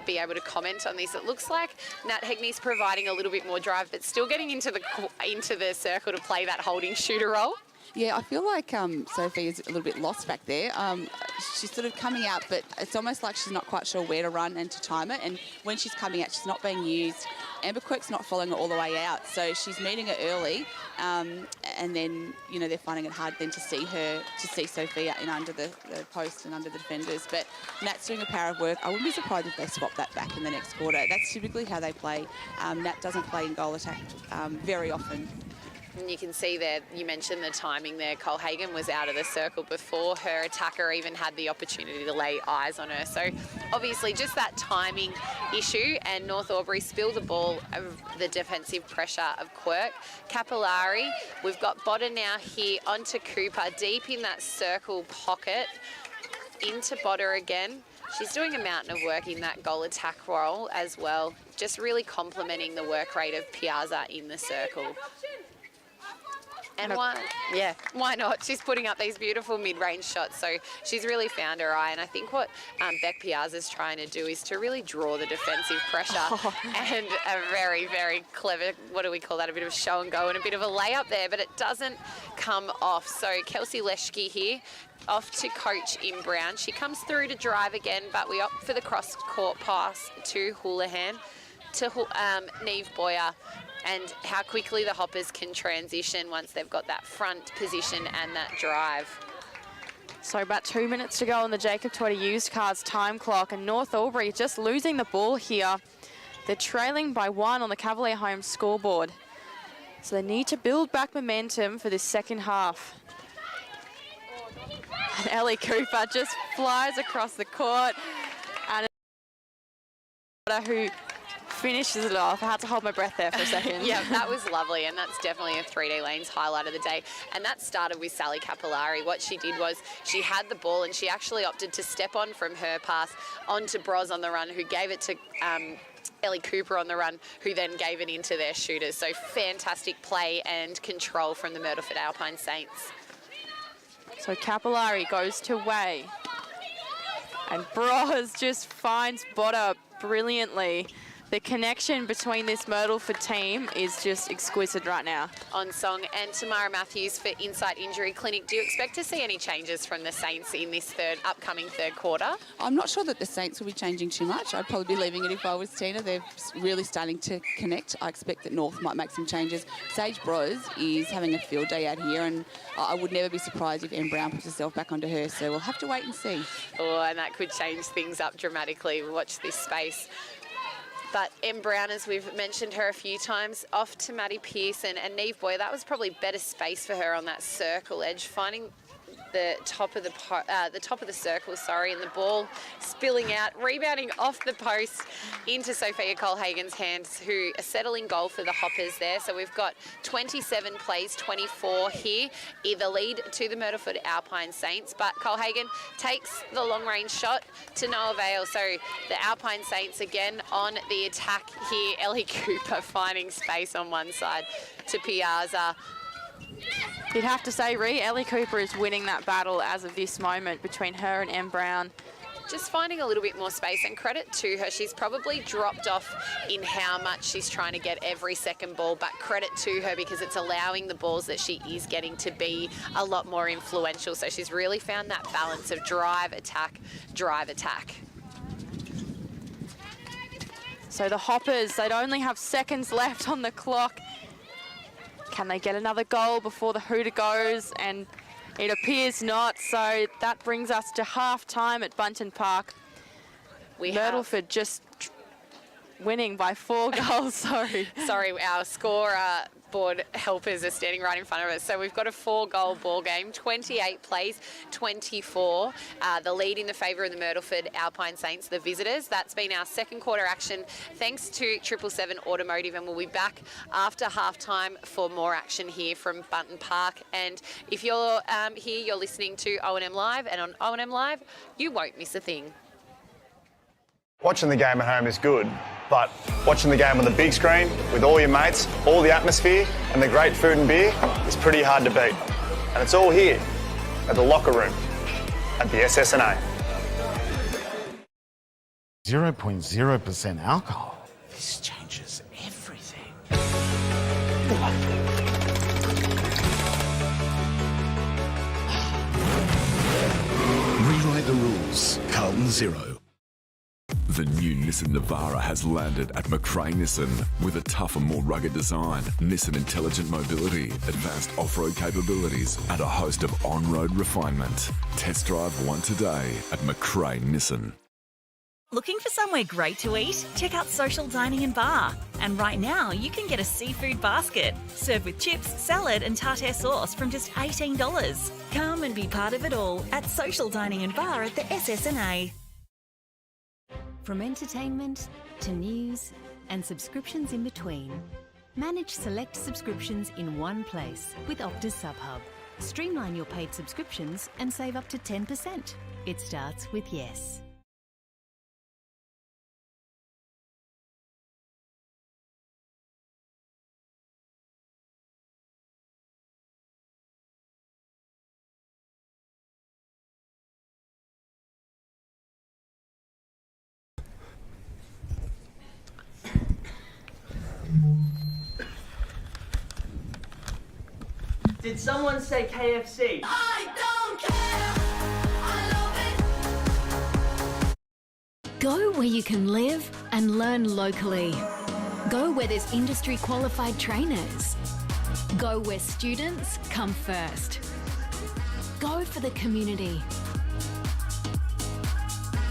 be able to comment on this, it looks like Nat Hegney's providing a little bit more drive, but still getting into the circle to play that holding shooter role. Yeah, I feel like Sophie is a little bit lost back there. She's sort of coming out, but it's almost like she's not quite sure where to run and to time it. And when she's coming out, she's not being used. Amber Quirk's not following her all the way out, so she's meeting her early, and then, you know, they're finding it hard then to see Sophia in under the post and under the defenders. But Nat's doing a power of work. I wouldn't be surprised if they swap that back in the next quarter. That's typically how they play. Nat doesn't play in goal attack very often. And you can see there, you mentioned the timing there. Cole Hagan was out of the circle before her attacker even had the opportunity to lay eyes on her. So obviously just that timing issue, and North Albury spill the ball of the defensive pressure of Quirk. Capillari, we've got Botter now here onto Cooper, deep in that circle pocket, into Botter again. She's doing a mountain of work in that goal attack role as well, just really complementing the work rate of Piazza in the circle. And why not? She's putting up these beautiful mid-range shots, so she's really found her eye. And I think what Beck Piazza's trying to do is to really draw the defensive pressure, and a very, very clever, what do we call that, a bit of a show and go and a bit of a layup there, but it doesn't come off. So Kelsey Leschke here, off to coach in Brown. She comes through to drive again, but we opt for the cross-court pass to Houlihan, to Neve Boyer, and how quickly the Hoppers can transition once they've got that front position and that drive. So about 2 minutes to go on the Jacob Twitter used cars time clock, and North Albury just losing the ball here. They're trailing by 1 on the Cavalier home scoreboard. So they need to build back momentum for this second half. And Ellie Cooper just flies across the court, and who finishes it off. I had to hold my breath there for a second. Yeah, that was lovely, and that's definitely a 3D Lanes highlight of the day. And that started with Sally Capillari. What she did was she had the ball, and she actually opted to step on from her pass onto Bros on the run, who gave it to Ellie Cooper on the run, who then gave it into their shooters. So fantastic play and control from the Myrtleford Alpine Saints. So Capillari goes to Way, and Bros just finds Botter brilliantly. The connection between this Myrtleford team is just exquisite right now. On song, and Tamara Matthews for Insight Injury Clinic. Do you expect to see any changes from the Saints in this upcoming third quarter? I'm not sure that the Saints will be changing too much. I'd probably be leaving it if I was Tina. They're really starting to connect. I expect that North might make some changes. Sage Bros is having a field day out here, and I would never be surprised if Em Brown puts herself back onto her, so we'll have to wait and see. Oh, and that could change things up dramatically. Watch this space. But Em Brown, as we've mentioned her a few times, off to Maddie Pearson, and Neve Boyer, that was probably better space for her on that circle edge, finding the top of the circle, and the ball spilling out, rebounding off the post into Sophia Cole-Hagan's hands, who are settling goal for the Hoppers there. So we've got 27 plays, 24 here, the lead to the Myrtleford Alpine Saints, but Cole-Hagan takes the long-range shot to no avail. So the Alpine Saints again on the attack here. Ellie Cooper finding space on one side to Piazza. You'd have to say, Ellie Cooper is winning that battle as of this moment between her and Em Brown. Just finding a little bit more space, and credit to her. She's probably dropped off in how much she's trying to get every second ball, but credit to her because it's allowing the balls that she is getting to be a lot more influential. So she's really found that balance of drive, attack, drive, attack. So the Hoppers, they'd only have seconds left on the clock. Can they get another goal before the hooter goes? And it appears not. So that brings us to half-time at Bunton Park. Myrtleford just winning by 4 goals, sorry. Sorry, our score board helpers are standing right in front of us. So we've got a 4-goal ball game, 28 plays, 24. The lead in the favour of the Myrtleford Alpine Saints, the visitors. That's been our second quarter action, thanks to 777 Automotive, and we'll be back after halftime for more action here from Bunton Park. And if you're here, you're listening to O&M Live, and on O&M Live, you won't miss a thing. Watching the game at home is good, but watching the game on the big screen with all your mates, all the atmosphere and the great food and beer is pretty hard to beat. And it's all here at the locker room at the SSNA. 0.0% alcohol. This changes everything. Carlton 0. The new Nissan Navara has landed at McRae Nissan with a tougher, more rugged design, Nissan intelligent mobility, advanced off-road capabilities, and a host of on-road refinement. Test drive one today at McRae Nissan. Looking for somewhere great to eat? Check out Social Dining and Bar. And right now, you can get a seafood basket served with chips, salad, and tartare sauce from just $18. Come and be part of it all at Social Dining and Bar at the SSNA. From entertainment to news and subscriptions in between, manage select subscriptions in one place with Optus SubHub. Streamline your paid subscriptions and save up to 10%. It starts with yes. Did someone say KFC? I don't care. I love it. Go where you can live and learn locally. Go where there's industry qualified trainers. Go where students come first. Go for the community.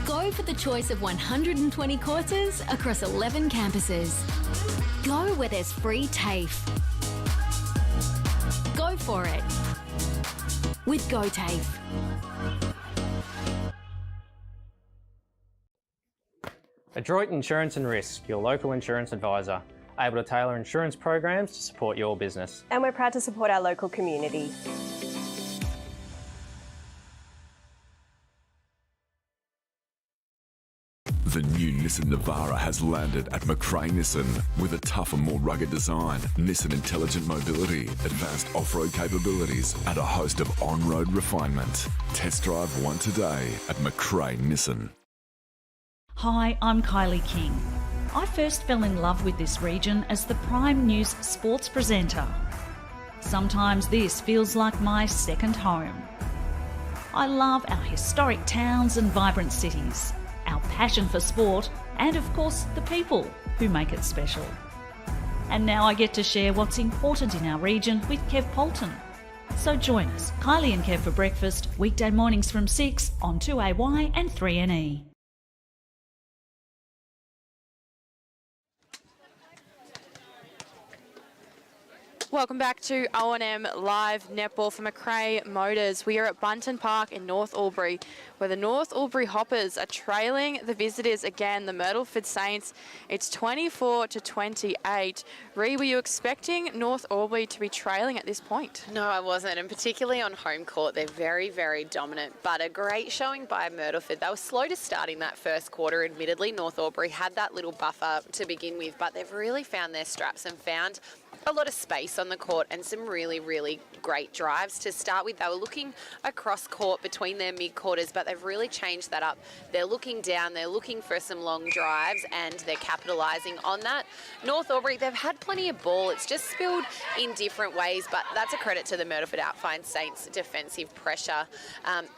Go for the choice of 120 courses across 11 campuses. Go where there's free TAFE. Go for it with GoTAFE. Adroit Insurance and Risk, your local insurance advisor, able to tailor insurance programs to support your business. And we're proud to support our local community. The new Nissan Navara has landed at McRae Nissan with a tougher, more rugged design, Nissan intelligent mobility, advanced off-road capabilities, and a host of on-road refinement. Test drive one today at McRae Nissan. Hi, I'm Kylie King. I first fell in love with this region as the Prime News sports presenter. Sometimes this feels like my second home. I love our historic towns and vibrant cities, our passion for sport, and of course the people who make it special. And now I get to share what's important in our region with Kev Polton. So join us, Kylie and Kev for breakfast, weekday mornings from 6 on 2AY and 3NE. Welcome back to O&M Live Netball for McRae Motors. We are at Bunton Park in North Albury, where the North Albury Hoppers are trailing the visitors again, the Myrtleford Saints. It's 24-28. Ree, were you expecting North Albury to be trailing at this point? No, I wasn't, and particularly on home court, they're very, very dominant, but a great showing by Myrtleford. They were slow to start in that first quarter, admittedly. North Albury had that little buffer to begin with, but they've really found their straps and found a lot of space on the court and some really, really great drives. To start with, they were looking across court between their mid-quarters, but they've really changed that up. They're looking down, they're looking for some long drives, and they're capitalising on that. North Albury, they've had plenty of ball. It's just spilled in different ways, but that's a credit to the Myrtleford Outfine Saints' defensive pressure,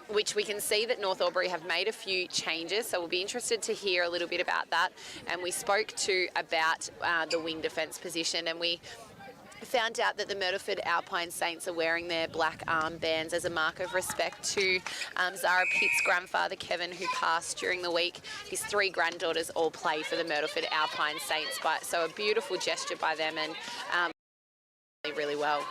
which we can see that North Albury have made a few changes, so we'll be interested to hear a little bit about that. And we spoke to about the wing defence position, and we found out that the Myrtleford Alpine Saints are wearing their black armbands as a mark of respect to Zara Pitt's grandfather, Kevin, who passed during the week. His 3 granddaughters all play for the Myrtleford Alpine Saints, so a beautiful gesture by them, and really well.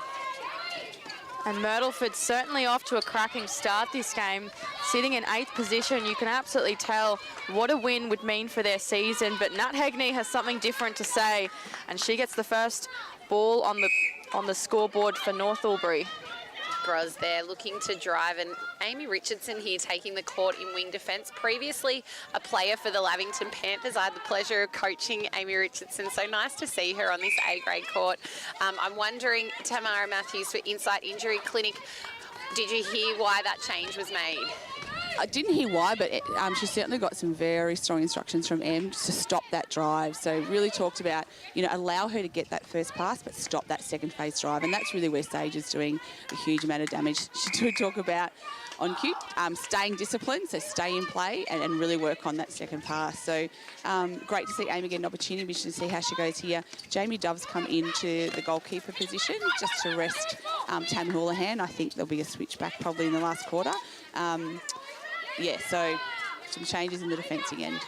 And Myrtleford certainly off to a cracking start this game. Sitting in 8th position, you can absolutely tell what a win would mean for their season, but Nat Hegney has something different to say, and she gets the first ball on the scoreboard for North Albury. Bros there looking to drive, and Amy Richardson here taking the court in wing defence. Previously a player for the Lavington Panthers. I had the pleasure of coaching Amy Richardson, so nice to see her on this A-grade court. I'm wondering, Tamara Matthews for Insight Injury Clinic, did you hear why that change was made? I didn't hear why, but she certainly got some very strong instructions from Em to stop that drive. So really talked about, allow her to get that first pass, but stop that second phase drive. And that's really where Sage is doing a huge amount of damage. She did talk about on cue, staying disciplined, so stay in play and really work on that second pass. So great to see Amy get an opportunity. We should see how she goes here. Jamie Dove's come into the goalkeeper position just to rest Tam Houlihan. I think there'll be a switch back probably in the last quarter. So some changes in the defensing end.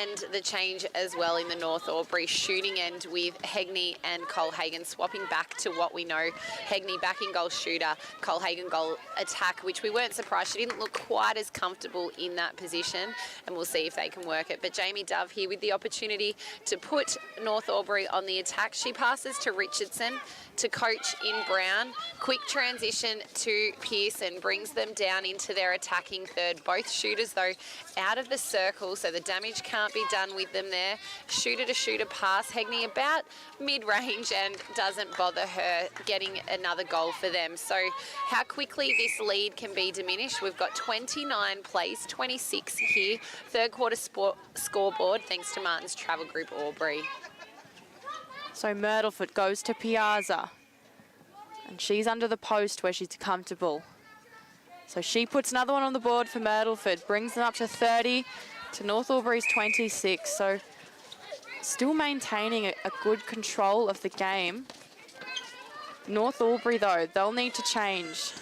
And the change as well in the North Albury shooting end with Hegney and Colhagen swapping back to what we know. Hegney back in goal shooter, Colhagen goal attack, which we weren't surprised. She didn't look quite as comfortable in that position, and we'll see if they can work it. But Jamie Dove here with the opportunity to put North Albury on the attack. She passes to Richardson, to coach in Brown. Quick transition to Pearson, brings them down into their attacking third. Both shooters, though, out of the circle, so the damage can't be done with them there. Shooter to shooter pass. Hegney about mid-range and doesn't bother her getting another goal for them. So how quickly this lead can be diminished. We've got 29 plays, 26 here. Third quarter scoreboard, thanks to Martin's Travel Group Albury. So Myrtleford goes to Piazza, and she's under the post where she's comfortable. So she puts another one on the board for Myrtleford, brings them up to 30 to North Albury's 26. So still maintaining a good control of the game. North Albury, though, they'll need to change.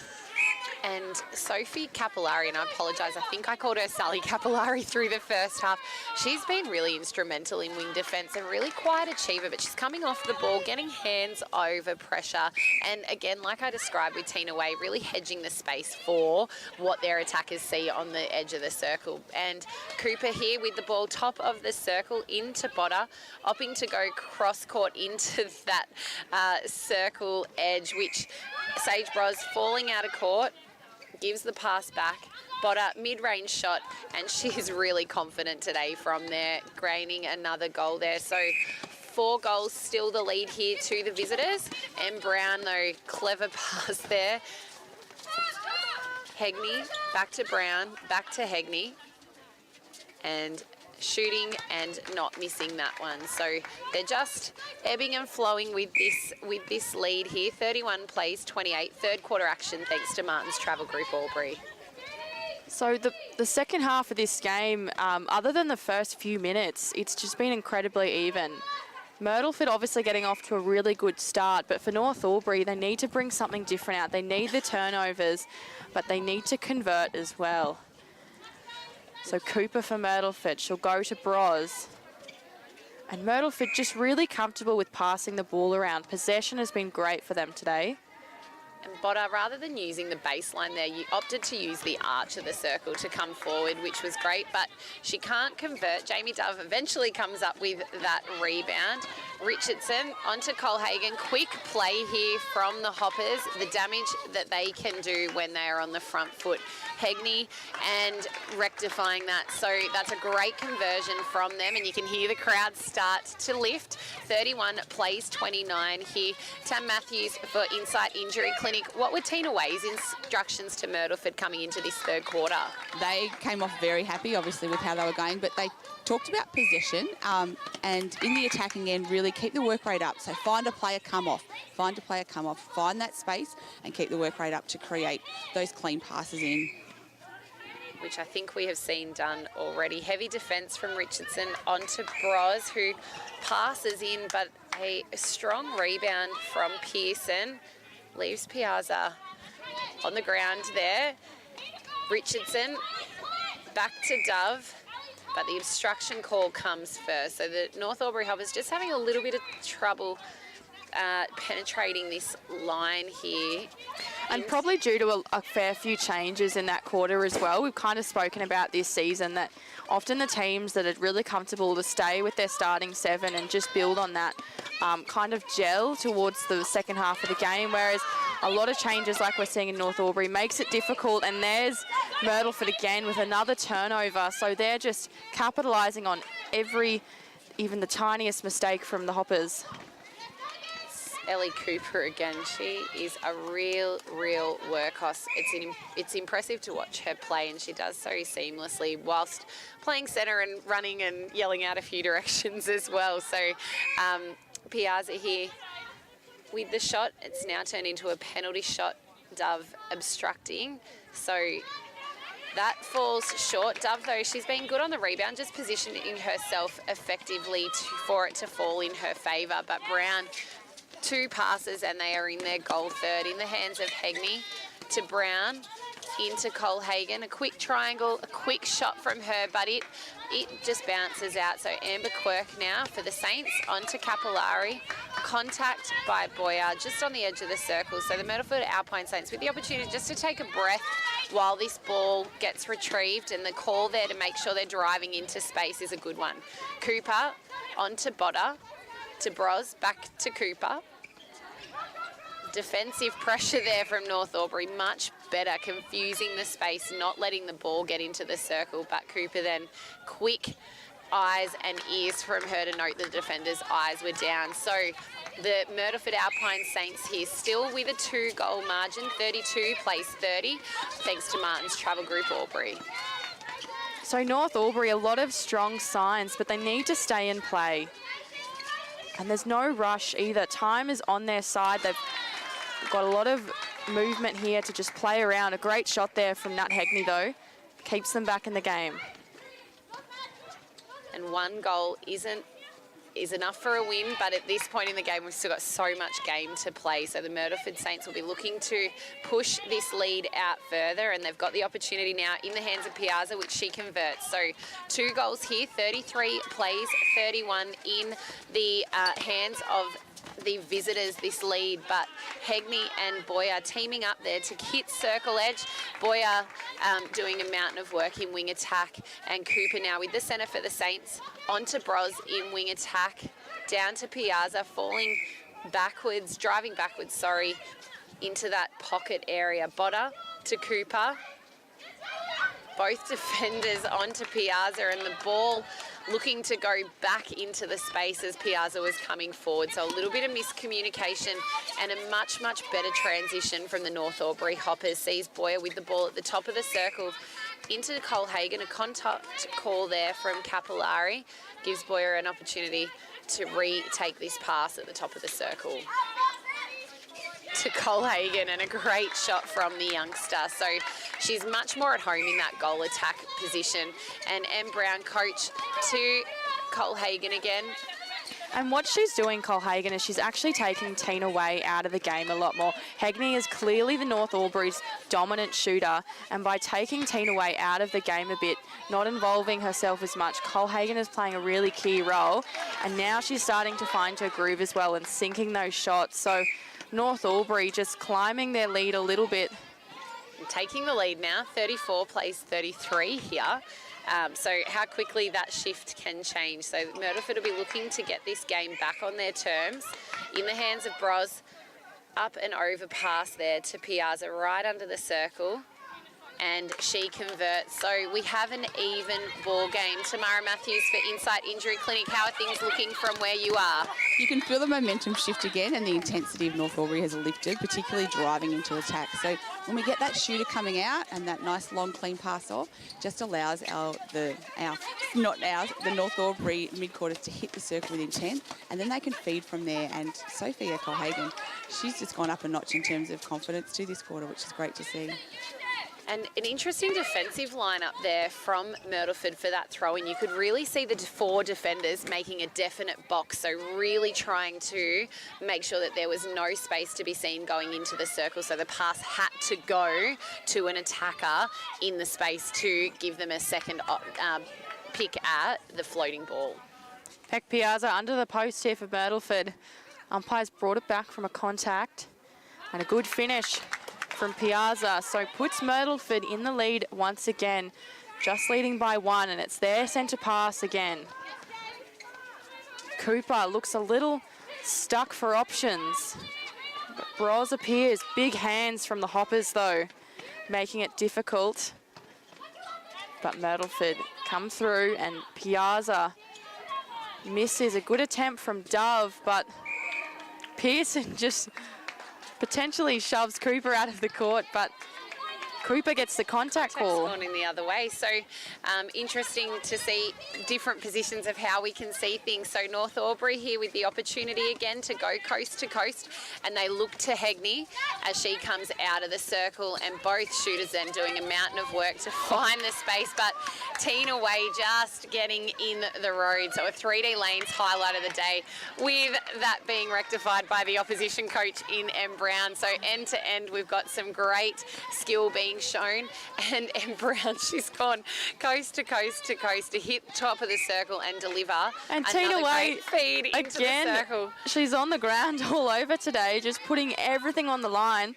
And Sophie Capillari, and I apologise, I think I called her Sally Capillari through the first half. She's been really instrumental in wing defence, a really quiet achiever, but she's coming off the ball, getting hands over pressure. And again, like I described with Tina Way, really hedging the space for what their attackers see on the edge of the circle. And Cooper here with the ball top of the circle into Botter, opting to go cross-court into that circle edge, which Sage Bros falling out of court, gives the pass back. Botter, mid-range shot, and she's really confident today from there, gaining another goal there. So 4 goals, still the lead here to the visitors. And Brown, though, clever pass there. Hegney, back to Brown, back to Hegney. And shooting and not missing that one. So they're just ebbing and flowing with this lead here. 31 plays, 28. Third quarter action thanks to Martin's Travel Group Albury. So the second half of this game, other than the first few minutes, it's just been incredibly even. Myrtleford obviously getting off to a really good start, but for North Albury, they need to bring something different out. They need the turnovers, but they need to convert as well. So Cooper for Myrtleford, she'll go to Bros. And Myrtleford just really comfortable with passing the ball around. Possession has been great for them today. And Botter, rather than using the baseline there, you opted to use the arch of the circle to come forward, which was great, but she can't convert. Jamie Dove eventually comes up with that rebound. Richardson onto Colhagen. Quick play here from the Hoppers, the damage that they can do when they are on the front foot. Hegney and rectifying that. So that's a great conversion from them, and you can hear the crowd start to lift. 31 plays 29 here. Tam Matthews for Insight Injury Clinic. What were Tina Way's instructions to Myrtleford coming into this third quarter? They came off very happy, obviously, with how they were going, but they talked about possession and in the attacking end, really keep the work rate up. So find a player, come off. Find a player, come off. Find that space and keep the work rate up to create those clean passes in. Which I think we have seen done already. Heavy defence from Richardson onto Bros, who passes in, but a strong rebound from Pearson. Leaves Piazza on the ground there. Richardson back to Dove, but the obstruction call comes first. So the North Albury Hoppers just having a little bit of trouble penetrating this line here. And probably due to a fair few changes in that quarter as well. We've kind of spoken about this season that often the teams that are really comfortable to stay with their starting 7 and just build on that kind of gel towards the second half of the game, whereas a lot of changes like we're seeing in North Albury makes it difficult. And there's Myrtleford again with another turnover. So they're just capitalising on even the tiniest mistake from the Hoppers. Ellie Cooper again. She is a real workhorse. It's impressive to watch her play, and she does so seamlessly whilst playing centre and running and yelling out a few directions as well. So Piazza here with the shot. It's now turned into a penalty shot. Dove obstructing. So that falls short. Dove, though, she's been good on the rebound, just positioning herself effectively for it to fall in her favour. But Brown, 2 passes and they are in their goal third. In the hands of Hegney to Brown, into Colhagen. A quick triangle, a quick shot from her, but it just bounces out. So Amber Quirk now for the Saints, onto Capillari. Contact by Boyer just on the edge of the circle. So the Myrtleford Alpine Saints with the opportunity just to take a breath while this ball gets retrieved, and the call there to make sure they're driving into space is a good one. Cooper onto Botter, to Bros, back to Cooper. Defensive pressure there from North Albury, much better, confusing the space, not letting the ball get into the circle. But Cooper then, quick eyes and ears from her to note the defender's eyes were down. So the Myrtleford Alpine Saints here still with a 2-goal margin, 32 plays 30, thanks to Martin's Travel Group Albury. So North Albury, a lot of strong signs, but they need to stay in play. And there's no rush either. Time is on their side. They've got a lot of movement here to just play around. A great shot there from Nat Hegney, though. Keeps them back in the game. And 1 goal is enough for a win, but at this point in the game, we've still got so much game to play. So the Myrtleford Saints will be looking to push this lead out further, and they've got the opportunity now in the hands of Piazza, which she converts. So 2 goals here, 33 plays, 31 in the hands of the visitors, this lead. But Hegney and Boyer teaming up there to hit circle edge. Boyer doing a mountain of work in wing attack, and Cooper now with the centre for the Saints, onto Bros in wing attack, down to Piazza, falling backwards, driving backwards, sorry, into that pocket area. Botter to Cooper. Both defenders onto Piazza, and the ball looking to go back into the space as Piazza was coming forward. So a little bit of miscommunication and a much better transition from the North Albury Hoppers. Sees Boyer with the ball at the top of the circle into Colhagen. A contact call there from Capillari gives Boyer an opportunity to retake this pass at the top of the circle to Colhagen, and a great shot from the youngster. So she's much more at home in that goal attack position. And M. Brown, coach to Colhagen again. And what she's doing, Colhagen, is she's actually taking Tina Way out of the game a lot more. Hegney is clearly the North Albury's dominant shooter, and by taking Tina Way out of the game a bit, not involving herself as much, Colhagen is playing a really key role, and now she's starting to find her groove as well and sinking those shots. So North Albury just climbing their lead a little bit. Taking the lead now, 34 plays 33 here. So how quickly that shift can change. So Myrtleford will be looking to get this game back on their terms. In the hands of Bros, up and over pass there to Piazza, right under the circle. And she converts. So we have an even ball game. Tamara Matthews for Insight Injury Clinic. How are things looking from where you are? You can feel the momentum shift again, and the intensity of North Albury has lifted, particularly driving into attack. So when we get that shooter coming out and that nice long clean pass off, just allows the North Albury mid-quarters to hit the circle with intent, and then they can feed from there. And Sophia Colhagen, she's just gone up a notch in terms of confidence to this quarter, which is great to see. And an interesting defensive lineup there from Myrtleford for that throw-in. You could really see the 4 defenders making a definite box, so really trying to make sure that there was no space to be seen going into the circle. So the pass had to go to an attacker in the space to give them a second pick at the floating ball. Peck Piazza under the post here for Myrtleford. Umpires brought it back from a contact, and a good finish from Piazza, so puts Myrtleford in the lead once again, just leading by 1, and it's their centre pass again. Cooper looks a little stuck for options. But Bros appears, big hands from the Hoppers though, making it difficult. But Myrtleford come through, and Piazza misses. A good attempt from Dove, but Pearson just potentially shoves Cooper out of the court, but Cooper gets the contact call. Gone in the other way. So interesting to see different positions of how we can see things. So North Albury here with the opportunity again to go coast to coast, and they look to Hegney as she comes out of the circle, and both shooters then doing a mountain of work to find the space, but Tina Way just getting in the road. So a 3D lanes highlight of the day, with that being rectified by the opposition coach in M. Brown. So end to end, we've got some great skill being shown, and M. Brown, she's gone coast to coast to coast to hit the top of the circle and deliver. And another Tina Way, great feed into again, the circle. She's on the ground all over today, just putting everything on the line.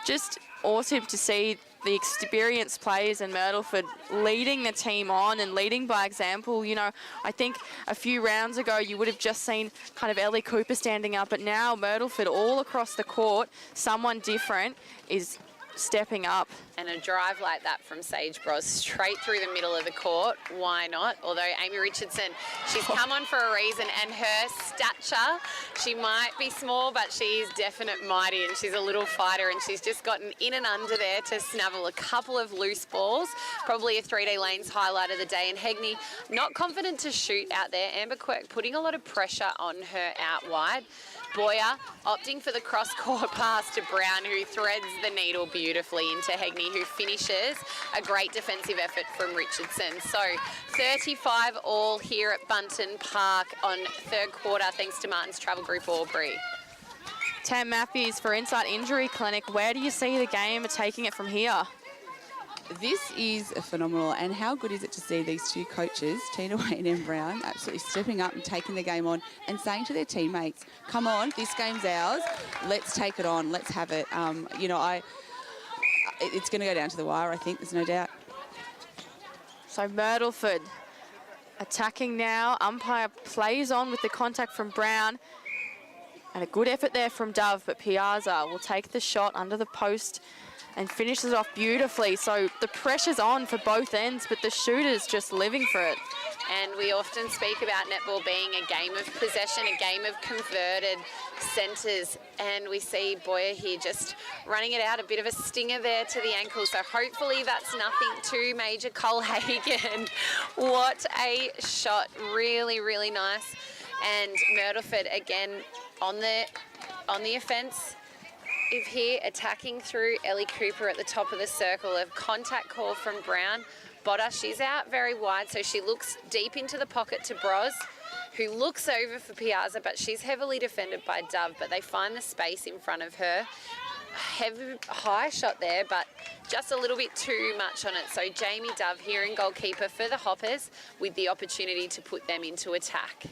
Just awesome to see the experienced players in Myrtleford leading the team on and leading by example. You know, I think a few rounds ago you would have just seen kind of Ellie Cooper standing up, but now Myrtleford all across the court, someone different is stepping up. And a drive like that from Sage Bros straight through the middle of the court. Why not? Although Amy Richardson, she's come on for a reason, and her stature, she might be small, but she's definite mighty, and she's a little fighter, and she's just gotten in and under there to snavel a couple of loose balls. Probably a 3D lanes highlight of the day. And Hegney, not confident to shoot out there. Amber Quirk putting a lot of pressure on her out wide. Boyer opting for the cross-court pass to Brown, who threads the needle beautifully into Hegney, who finishes a great defensive effort from Richardson. So 35 all here at Bunton Park on third quarter, thanks to Martin's Travel Group Albury. Tam Matthews for Inside Injury Clinic. Where do you see the game taking it from here? This is phenomenal, and how good is it to see these two coaches, Tina Way and M. Brown, absolutely stepping up and taking the game on and saying to their teammates, come on, this game's ours, let's take it on, let's have it. You know, it's going to go down to the wire, I think, there's no doubt. So Myrtleford attacking now. Umpire plays on with the contact from Brown. And a good effort there from Dove, but Piazza will take the shot under the post and finishes off beautifully. So the pressure's on for both ends, but the shooter's just living for it. And we often speak about netball being a game of possession, a game of converted centres. And we see Boyer here just running it out, a bit of a stinger there to the ankle. So hopefully that's nothing too major. Cole Hagan, what a shot. Really, really nice. And Myrtleford again on the offence. If here attacking through Ellie Cooper at the top of the circle. A contact call from Brown. Botter, she's out very wide, so she looks deep into the pocket to Bros, who looks over for Piazza, but she's heavily defended by Dove, but they find the space in front of her. Heavy, high shot there, but just a little bit too much on it. So Jamie Dove here in goalkeeper for the Hoppers, with the opportunity to put them into attack.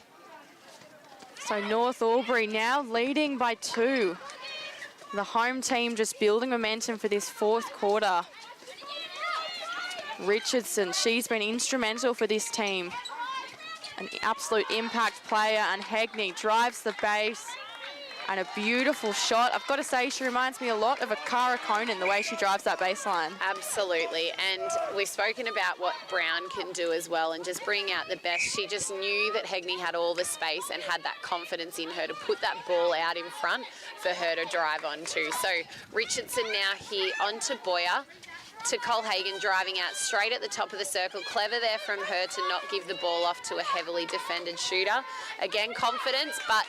So North Albury now leading by 2. The home team just building momentum for this fourth quarter. Richardson, she's been instrumental for this team. An absolute impact player, and Hegney drives the base. And a beautiful shot. I've got to say, she reminds me a lot of a Cara Conan, the way she drives that baseline. Absolutely, and we've spoken about what Brown can do as well, and just bringing out the best. She just knew that Hegney had all the space and had that confidence in her to put that ball out in front for her to drive onto. So Richardson now here onto Boyer, to Cole Hagan, driving out straight at the top of the circle. Clever there from her to not give the ball off to a heavily defended shooter. Again, confidence, but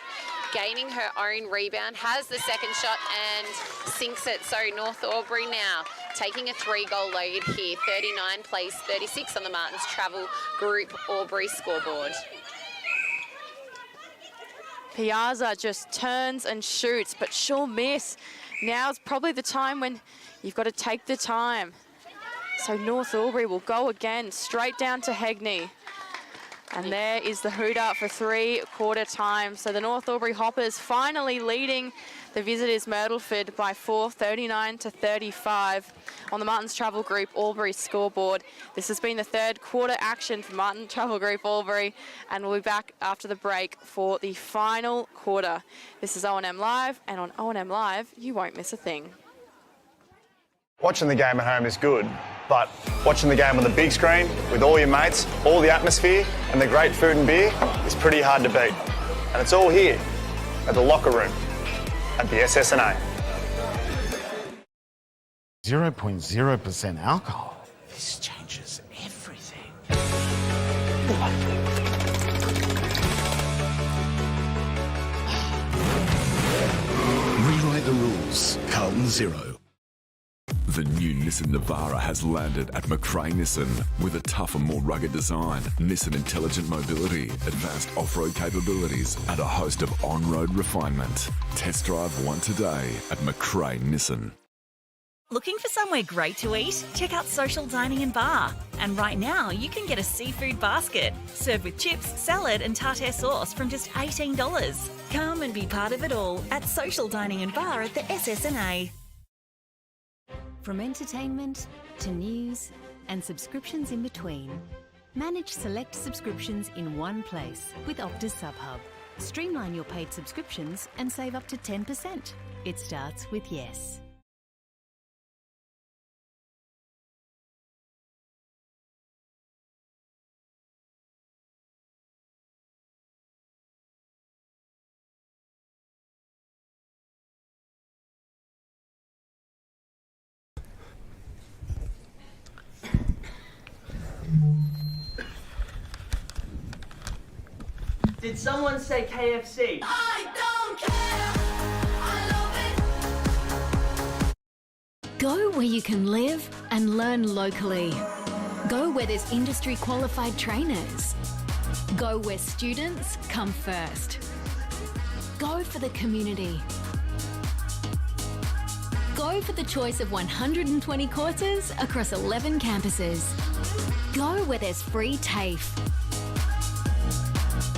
gaining her own rebound, has the second shot and sinks it. So North Albury now taking a 3-goal lead here. 39 plays 36 on the Martin's Travel Group Albury scoreboard. Piazza just turns and shoots, but she'll miss. Now's probably the time when you've got to take the time. So North Albury will go again, straight down to Hegney. And there is the hoot up for 3-quarter time. So the North Albury Hoppers finally leading the visitors Myrtleford by 4, 39-35 on the Martin's Travel Group Albury scoreboard. This has been the third quarter action for Martin Travel Group Albury, and we'll be back after the break for the final quarter. This is O&M Live, and on O&M Live, you won't miss a thing. Watching the game at home is good, but watching the game on the big screen with all your mates, all the atmosphere and the great food and beer is pretty hard to beat. And it's all here at the Locker Room. at the SSNA. 0.0% alcohol. This changes everything. Rewrite the rules. Carlton Zero. The new Nissan Navara has landed at McRae Nissan with a tougher, more rugged design, Nissan intelligent mobility, advanced off-road capabilities, and a host of on-road refinement. Test drive one today at McRae Nissan. Looking for somewhere great to eat? Check out Social Dining and Bar. And right now, you can get a seafood basket served with chips, salad, and tartare sauce from just $18. Come and be part of it all at Social Dining and Bar at the SSNA. From entertainment to news and subscriptions in between, manage select subscriptions in one place with Optus SubHub. Streamline your paid subscriptions and save up to 10%. It starts with yes. Did someone say KFC? I don't care. I love it. Go where you can live and learn locally. Go where there's industry qualified trainers. Go where students come first. Go for the community. Go for the choice of 120 courses across 11 campuses. Go where there's free TAFE.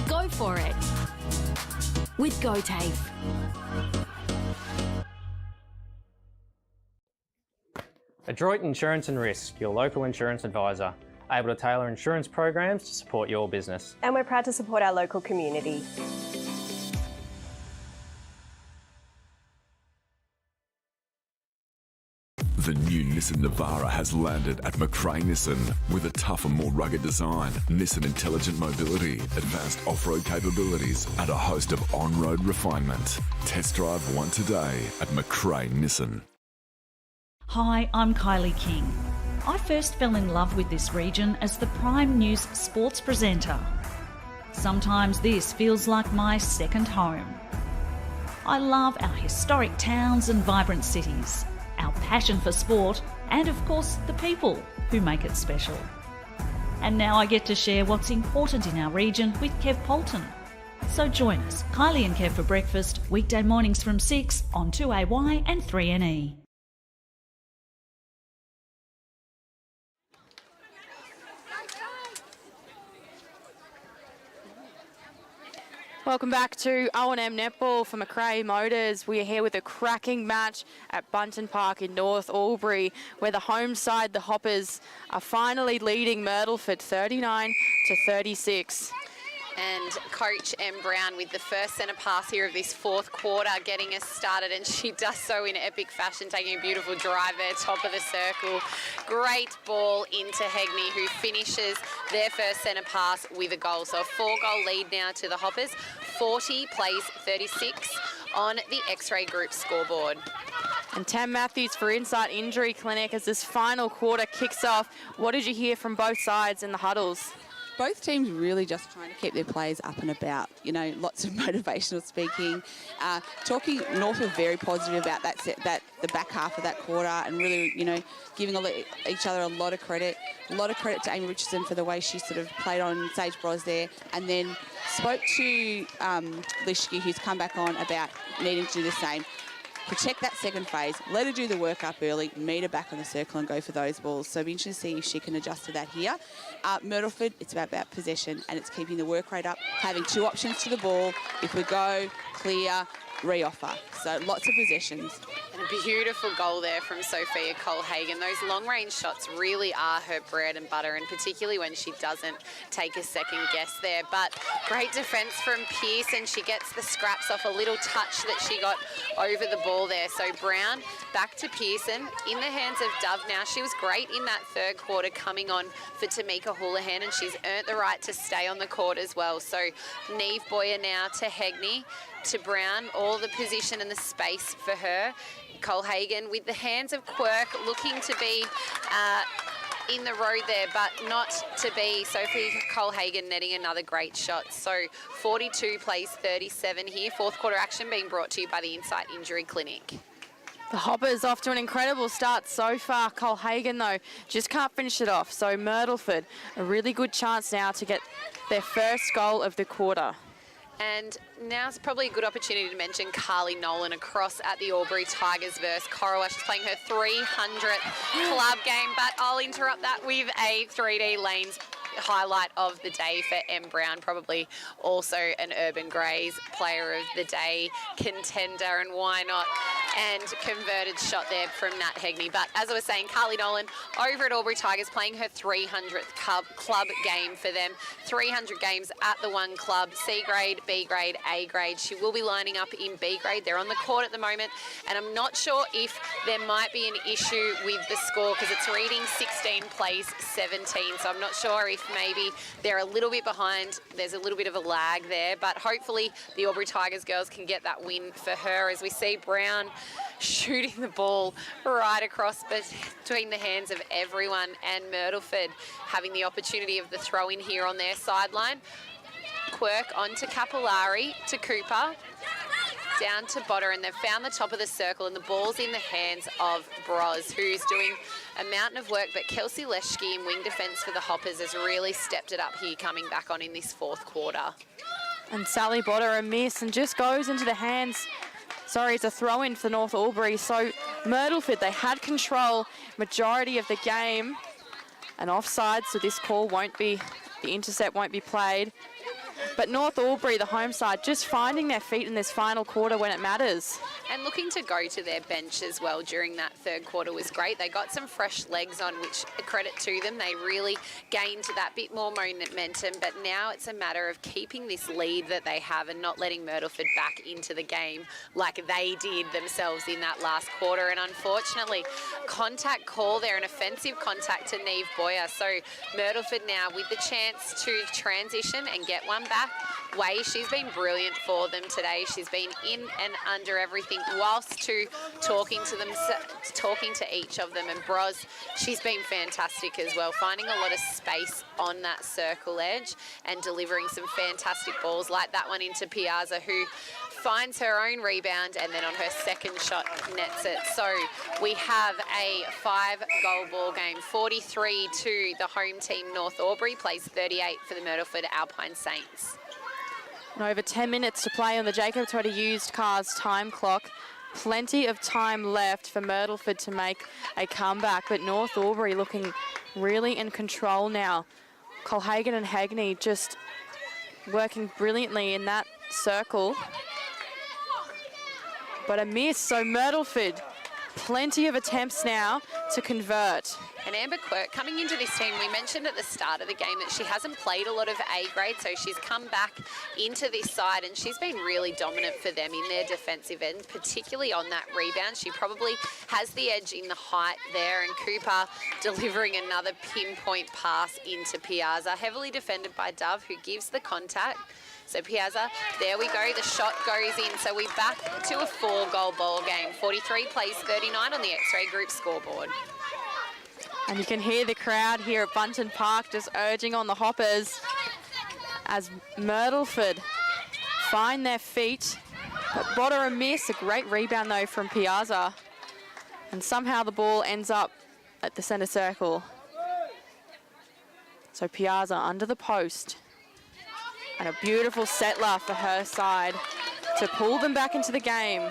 Go for it with GoTAFE. Adroit Insurance and Risk, your local insurance advisor, able to tailor insurance programs to support your business. And we're proud to support our local community. The new Nissan Navara has landed at McRae Nissan with a tougher, more rugged design, Nissan intelligent mobility, advanced off-road capabilities, and a host of on-road refinement. Test drive one today at McRae Nissan. Hi, I'm Kylie King. I first fell in love with this region as the Prime News sports presenter. Sometimes this feels like my second home. I love our historic towns and vibrant cities, our passion for sport, and of course the people who make it special. And now I get to share what's important in our region with Kev Polton. So join us, Kylie and Kev for breakfast, weekday mornings from 6 on 2AY and 3NE. Welcome back to O&M Netball for McRae Motors. We are here with a cracking match at Bunton Park in North Albury, where the home side, the Hoppers, are finally leading Myrtleford 39-36. And Coach M. Brown with the first centre pass here of this fourth quarter, getting us started, and she does so in epic fashion, taking a beautiful drive there, top of the circle. Great ball into Hegney, who finishes their first centre pass with a goal. So a 4-goal lead now to the Hoppers, 40 plays 36 on the X-Ray Group scoreboard. And Tam Matthews for Insight Injury Clinic as this final quarter kicks off. What did you hear from both sides in the huddles? Both teams really just trying to keep their players up and about. You know, lots of motivational speaking. Talking North were very positive about the back half of that quarter, and really, you know, giving each other a lot of credit. A lot of credit to Amy Richardson for the way she sort of played on Sage Bros there, and then spoke to Lishke, who's come back on, about needing to do the same. Protect that second phase, let her do the work up early, meet her back on the circle and go for those balls. So it'll be interesting to see if she can adjust to that here. Myrtleford, it's about possession, and it's keeping the work rate up, having 2 options to the ball. If we go, clear, re-offer. So lots of possessions. And a beautiful goal there from Sophia Colhagen. Those long-range shots really are her bread and butter, and particularly when she doesn't take a second guess there. But great defence from Pearson. She gets the scraps off a little touch that she got over the ball there. So Brown back to Pearson in the hands of Dove now. She was great in that third quarter coming on for Tamika Houlihan, and she's earned the right to stay on the court as well. So Neve Boyer now to Hegney. to Brown, all the position and the space for her. Colhagen with the hands of Quirk, looking to be in the road there, but not to be. Sophie Colhagen netting another great shot. So 42 plays 37 here. Fourth quarter action being brought to you by the Insight Injury Clinic. The Hoppers off to an incredible start so far. Colhagen, though, just can't finish it off. So Myrtleford, a really good chance now to get their first goal of the quarter. And now's probably a good opportunity to mention Carly Nolan across at the Albury Tigers versus Corowa. She's playing her 300th club game, but I'll interrupt that with a 3D lanes highlight of the day for M. Brown, probably also an Urban Greys player of the day contender, and why not? And converted shot there from Nat Hegney. But as I was saying, Carly Nolan over at Albury Tigers playing her 300th club game for them. 300 games at the one club, C grade, B grade, A grade. She will be lining up in B grade. They're on the court at the moment, and I'm not sure if there might be an issue with the score because it's reading 16 plays 17, so I'm not sure if maybe they're a little bit behind. There's a little bit of a lag there, but hopefully the Albury Tigers girls can get that win for her as we see Brown shooting the ball right across between the hands of everyone, and Myrtleford having the opportunity of the throw in here on their sideline. Quirk on to Capillari, to Cooper, down to Botter, and they've found the top of the circle, and the ball's in the hands of Bros, who's doing a mountain of work, but Kelsey Leschke in wing defence for the Hoppers has really stepped it up here coming back on in this fourth quarter. And Sally Botter, a miss, and just goes into the hands. Sorry, it's a throw-in for North Albury. So Myrtleford, they had control majority of the game, and offside, so this call won't be, the intercept won't be played. But North Albury, the home side, just finding their feet in this final quarter when it matters. And looking to go to their bench as well during that third quarter was great. They got some fresh legs on, which a credit to them. They really gained that bit more momentum, but now it's a matter of keeping this lead that they have and not letting Myrtleford back into the game like they did themselves in that last quarter. And unfortunately, contact call there, an offensive contact to Neve Boyer. So Myrtleford now with the chance to transition and get one back. Way, she's been brilliant for them today. She's been in and under everything whilst talking to each of them. And Bros, she's been fantastic as well, finding a lot of space on that circle edge and delivering some fantastic balls like that one into Piazza, who finds her own rebound and then on her second shot nets it. So we have a 5-goal ball game, 43 to the home team. North Albury plays 38 for the Myrtleford Alpine Saints. And over 10 minutes to play on the Jacob Toddy used cars time clock. Plenty of time left for Myrtleford to make a comeback, but North Albury looking really in control now. Colhagen and Hegney just working brilliantly in that circle. But a miss, so Myrtleford, plenty of attempts now to convert. And Amber Quirk, coming into this team, we mentioned at the start of the game that she hasn't played a lot of A grade, so she's come back into this side and she's been really dominant for them in their defensive end, particularly on that rebound. She probably has the edge in the height there, and Cooper delivering another pinpoint pass into Piazza, heavily defended by Dove, who gives the contact. So Piazza, there we go, the shot goes in. So we're back to a 4-goal ball game. 43 plays 39 on the X-Ray Group scoreboard. And you can hear the crowd here at Bunton Park just urging on the Hoppers as Myrtleford find their feet. But Botter a miss, a great rebound though from Piazza. And somehow the ball ends up at the centre circle. So Piazza under the post. And a beautiful settler for her side to pull them back into the game.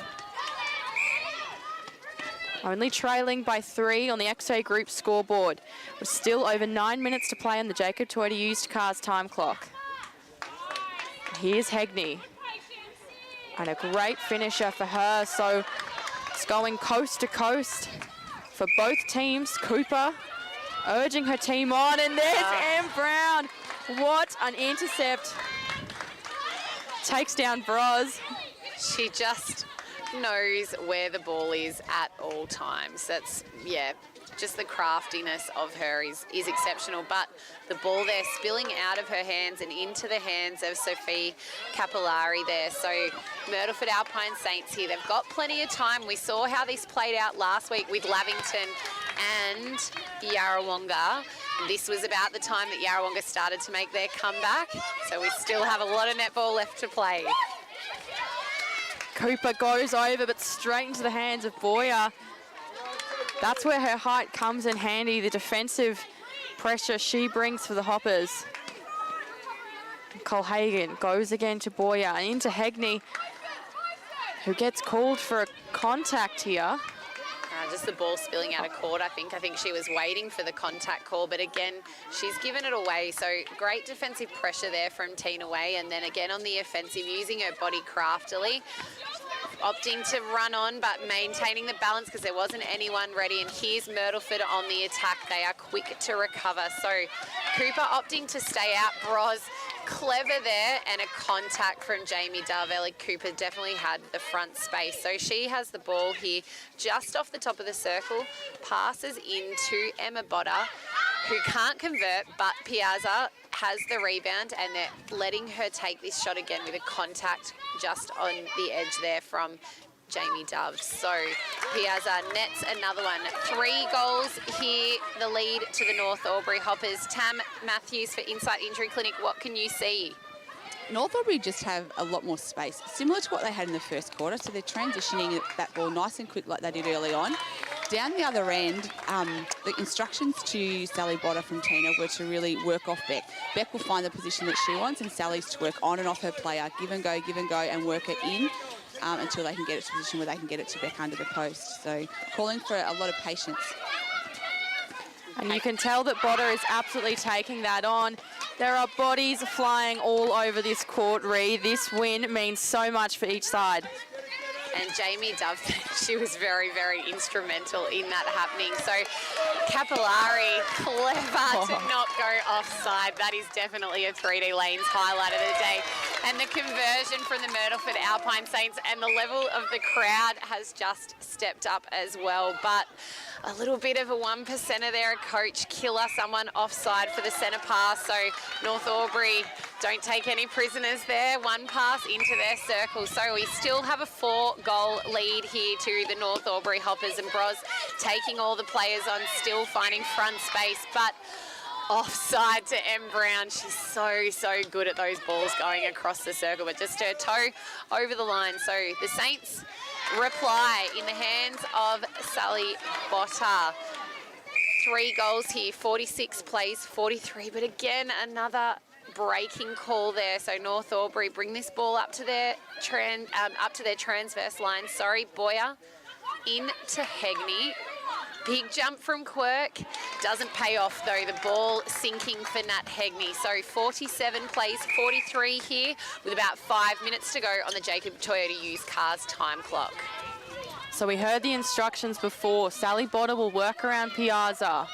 Only trailing by 3 on the X-Ray Group scoreboard. We're still over 9 minutes to play on the Jacob Toyota used cars time clock. Here's Hegney. And a great finisher for her. So it's going coast to coast for both teams. Cooper urging her team on, and there's M. Brown. What an intercept. Takes down Bros. She just knows where the ball is at all times. That's, yeah, just the craftiness of her is exceptional. But the ball there spilling out of her hands and into the hands of Sophie Capillari there. So Myrtleford Alpine Saints here, they've got plenty of time. We saw how this played out last week with Lavington and Yarrawonga. This was about the time that Yarrawonga started to make their comeback. So we still have a lot of netball left to play. Cooper goes over, but straight into the hands of Boyer. That's where her height comes in handy, the defensive pressure she brings for the Hoppers. Colhagen goes again to Boyer and into Hegney, who gets called for a contact here. Just the ball spilling out of court, I think she was waiting for the contact call, but again, she's given it away. So great defensive pressure there from Tina Way, and then again on the offensive, using her body craftily, opting to run on, but maintaining the balance because there wasn't anyone ready. And here's Myrtleford on the attack. They are quick to recover. So Cooper opting to stay out. Bros clever there, and a contact from Jamie Dove. Ellie Cooper definitely had the front space. So she has the ball here just off the top of the circle, passes into Emma Botter, who can't convert, but Piazza has the rebound, and they're letting her take this shot again with a contact just on the edge there from Jamie Dove. So Piazza nets another one. 3 goals here, the lead to the North Albury Hoppers. Tam Matthews for Insight Injury Clinic, what can you see? North Albury just have a lot more space, similar to what they had in the first quarter. So they're transitioning that ball nice and quick like they did early on. Down the other end, the instructions to Sally Botter from Tina were to really work off Beck. Beck will find the position that she wants, and Sally's to work on and off her player, give and go, and work it in until they can get it to a position where they can get it to Beck under the post. So calling for a lot of patience. And you can tell that Botter is absolutely taking that on. There are bodies flying all over this court, Ree. This win means so much for each side. And Jamie Dove, she was very, very instrumental in that happening. So Capillari, clever to not go offside. That is definitely a 3D Lanes highlight of the day. And the conversion from the Myrtleford Alpine Saints, and the level of the crowd has just stepped up as well. But a little bit of a 1%er there, a coach killer, someone offside for the centre pass. So North Albury don't take any prisoners there. One pass into their circle. So we still have a 4-goal lead here to the North Albury Hoppers, and Bros taking all the players on, still finding front space, but offside to M. Brown. She's so good at those balls going across the circle, but just her toe over the line. So the Saints reply in the hands of Sally Botter. 3 goals here, 46 plays 43, but again, another breaking call there. So North Albury bring this ball up to their transverse line. Boyer into Hegney. Big jump from Quirk. Doesn't pay off though. The ball sinking for Nat Hegney. So 47 plays 43 here with about 5 minutes to go on the Jacob Toyota Used Cars time clock. So we heard the instructions before. Sally Botter will work around Piazza.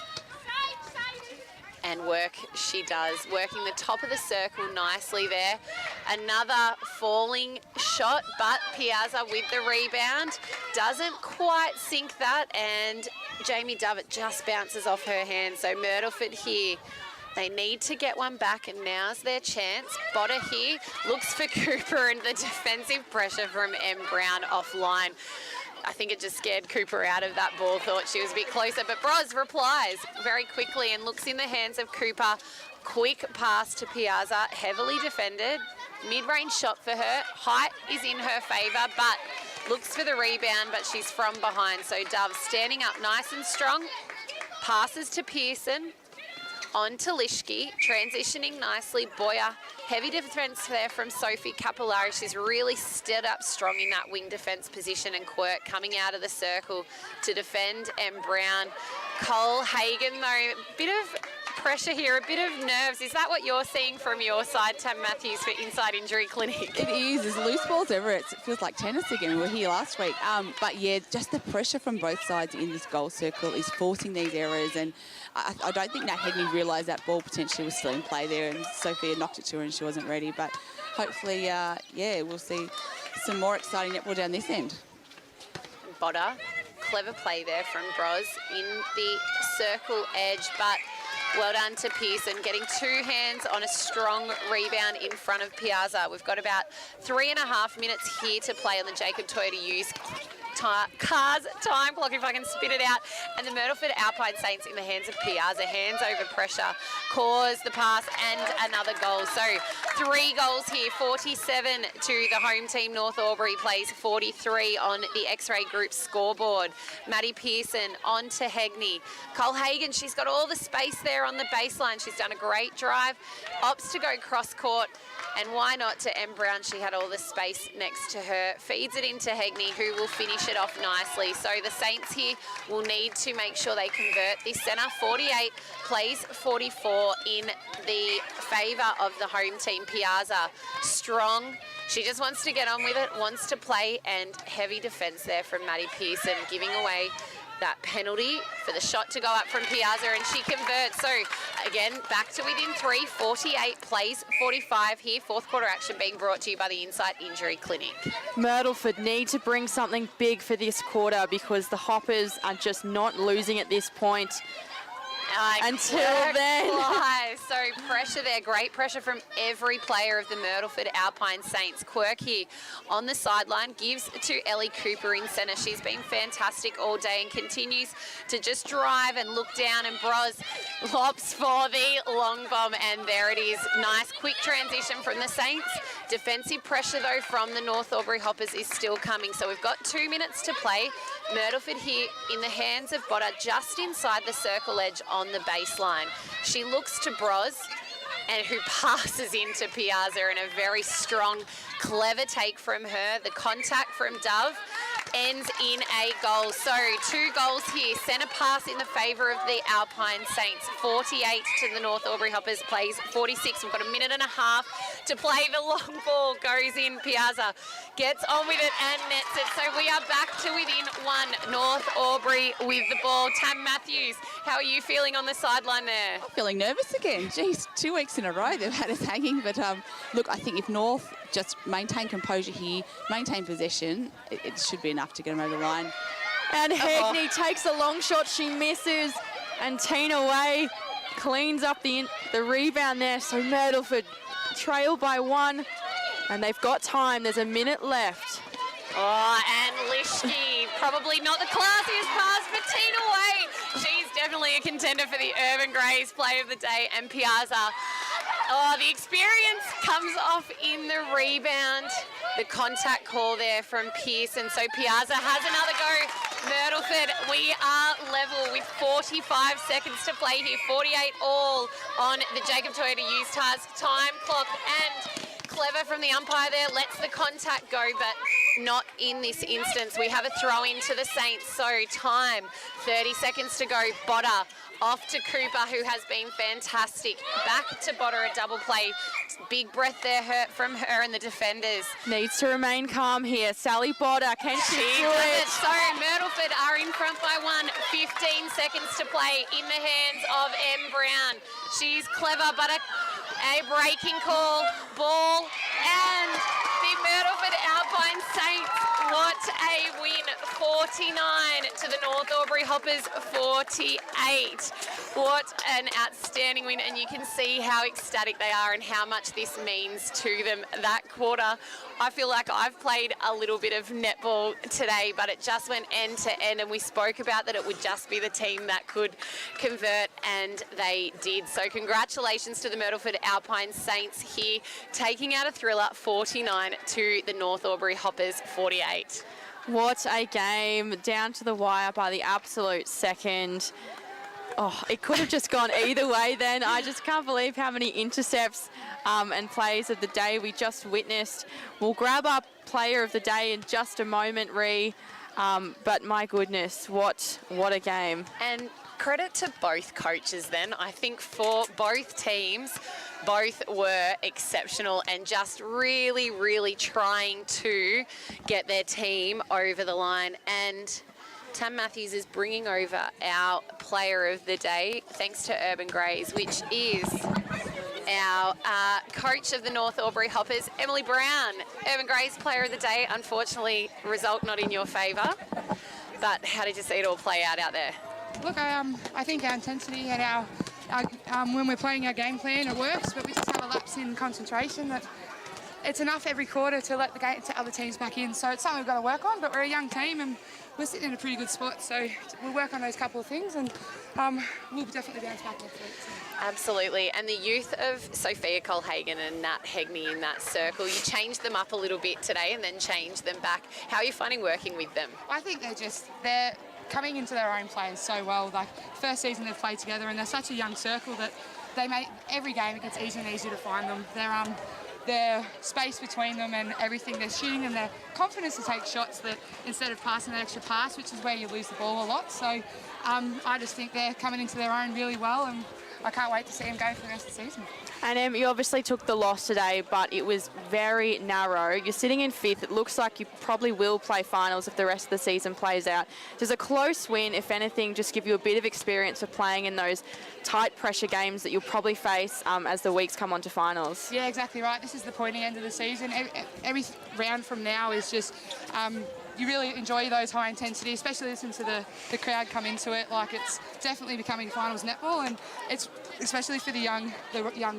And work she does, working the top of the circle nicely there. Another falling shot, but Piazza with the rebound. Doesn't quite sink that, and Jamie Dovett just bounces off her hand. So Myrtleford here, they need to get one back, and now's their chance. Botter here looks for Cooper, and the defensive pressure from M. Brown offline. I think it just scared Cooper out of that ball, thought she was a bit closer, but Bros replies very quickly and looks in the hands of Cooper. Quick pass to Piazza, heavily defended. Mid-range shot for her. Height is in her favour, but looks for the rebound, but she's from behind. So Dove standing up nice and strong. Passes to Pearson. On to Lishke, transitioning nicely. Boyer, heavy defence there from Sophie Capillari. She's really stood up strong in that wing defence position, and Quirk coming out of the circle to defend M. Brown. Cole Hagan, though, a bit of pressure here, a bit of nerves. Is that what you're seeing from your side, Tam Matthews, for Inside Injury Clinic? It is. There's loose balls everywhere. It feels like tennis again. We were here last week. But yeah, just the pressure from both sides in this goal circle is forcing these errors, and I don't think Nat Hegney realised that ball potentially was still in play there, and Sophia knocked it to her and she wasn't ready. But hopefully, we'll see some more exciting netball down this end. Botter clever play there from Bros in the circle edge, but well done to Pearson, getting 2 hands on a strong rebound in front of Piazza. We've got about 3.5 minutes here to play on the Jacob Toyota Use Cars time clock, if I can spit it out. And the Myrtleford Alpine Saints in the hands of Piazza, hands over pressure, cause the pass and another goal. So 3 goals here, 47 to the home team. North Albury plays 43 on the X-Ray Group scoreboard. Maddie Pearson on to Hegney. Cole Hagan, she's got all the space there on the baseline. She's done a great drive, opts to go cross court. And why not to M. Brown? She had all the space next to her. Feeds it into Hegney, who will finish it off nicely. So the Saints here will need to make sure they convert this centre. 48 plays 44 in the favour of the home team. Piazza, strong. She just wants to get on with it, wants to play, and heavy defence there from Maddie Pearson, giving away that penalty for the shot to go up from Piazza, and she converts. So again, back to within 3, 48 plays 45 here. Fourth quarter action being brought to you by the Insight Injury Clinic. Myrtleford need to bring something big for this quarter because the Hoppers are just not losing at this point. Until then. So pressure there, great pressure from every player of the Myrtleford Alpine Saints. Quirk here on the sideline, gives to Ellie Cooper in centre. She's been fantastic all day and continues to just drive and look down, and Bros lobs for the long bomb, and there it is. Nice quick transition from the Saints. Defensive pressure though from the North Albury Hoppers is still coming. So we've got 2 minutes to play. Myrtleford here in the hands of Botta, just inside the circle edge on the baseline. She looks to Bros, and who passes into Piazza, and a very strong, clever take from her. The contact from Dove ends in a goal. So 2 goals here. Centre pass in the favour of the Alpine Saints. 48 to the North Albury Hoppers, plays 46. We've got a minute and a half to play. The long ball goes in. Piazza gets on with it and nets it. So we are back to within 1. North Albury with the ball. Tam Matthews, how are you feeling on the sideline there? I'm feeling nervous again. Geez, 2 weeks in a row they've had us hanging. But look, I think if North just maintain composure here, maintain possession, it should be enough to get them over the line. And Hegney takes a long shot, she misses, and Tina Way cleans up the rebound there. So Myrtleford trail by 1, and they've got time. There's a minute left. Oh, and Lishke, probably not the classiest pass, but Tina Way, she's definitely a contender for the Urban Greys Play of the Day. And Piazza, oh, the experience comes off in the rebound. The contact call there from Pearson. So Piazza has another go. Myrtleford, we are level with 45 seconds to play here. 48 all on the Jacob Toyota Used Cars time clock. And clever from the umpire there, lets the contact go, but not in this instance. We have a throw in to the Saints. So time, 30 seconds to go. Botta off to Cooper, who has been fantastic. Back to Botta, a double play. Big breath there from her and the defenders. Needs to remain calm here. Sally Botta, can she do it? So Myrtleford are in front by 1. 15 seconds to play in the hands of M. Brown. She's clever, but a breaking call. Ball, and the Myrtleford Alpine Saints, what a win. 49 to the North Albury Hoppers, 48. What an outstanding win, and you can see how ecstatic they are and how much this means to them. That quarter, I feel like I've played a little bit of netball today, but it just went end to end, and we spoke about that it would just be the team that could convert, and they did. So congratulations to the Myrtleford Alpine Saints here, taking out a thriller, 49 to the North Albury Hoppers, 48. What a game, down to the wire by the absolute second. Oh, it could have just gone either way then. I just can't believe how many intercepts and plays of the day we just witnessed. We'll grab up player of the day in just a moment, Ree. But my goodness, what a game. And credit to both coaches then. I think for both teams, both were exceptional and just really, really trying to get their team over the line. And Tam Matthews is bringing over our player of the day, thanks to Urban Greys, which is our coach of the North Albury Hoppers, Emily Brown. Urban Greys player of the day, unfortunately, result not in your favour. But how did you see it all play out there? Look, I think our intensity and our when we're playing our game plan, it works, but we just have a lapse in concentration that it's enough every quarter to let the game to other teams back in. So it's something we've got to work on, but we're a young team and we're sitting in a pretty good spot. So we'll work on those couple of things and we'll definitely bounce back next week. So. Absolutely. And the youth of Sophia Colhagen and Nat Hegney in that circle, you changed them up a little bit today and then changed them back. How are you finding working with them? I think they're coming into their own players so well. Like, first season they've played together and they're such a young circle that they make every game it gets easier and easier to find them. Their space between them and everything they're shooting and their confidence to take shots that instead of passing that extra pass, which is where you lose the ball a lot. So I just think they're coming into their own really well and I can't wait to see them go for the rest of the season. And you obviously took the loss today, but it was very narrow. You're sitting in 5th. It looks like you probably will play finals if the rest of the season plays out. Does a close win, if anything, just give you a bit of experience of playing in those tight pressure games that you'll probably face as the weeks come on to finals? Yeah, exactly right. This is the pointy end of the season. Every round from now is just... you really enjoy those high intensity, especially listen to the crowd come into it. Like, it's definitely becoming finals netball, and it's especially for the young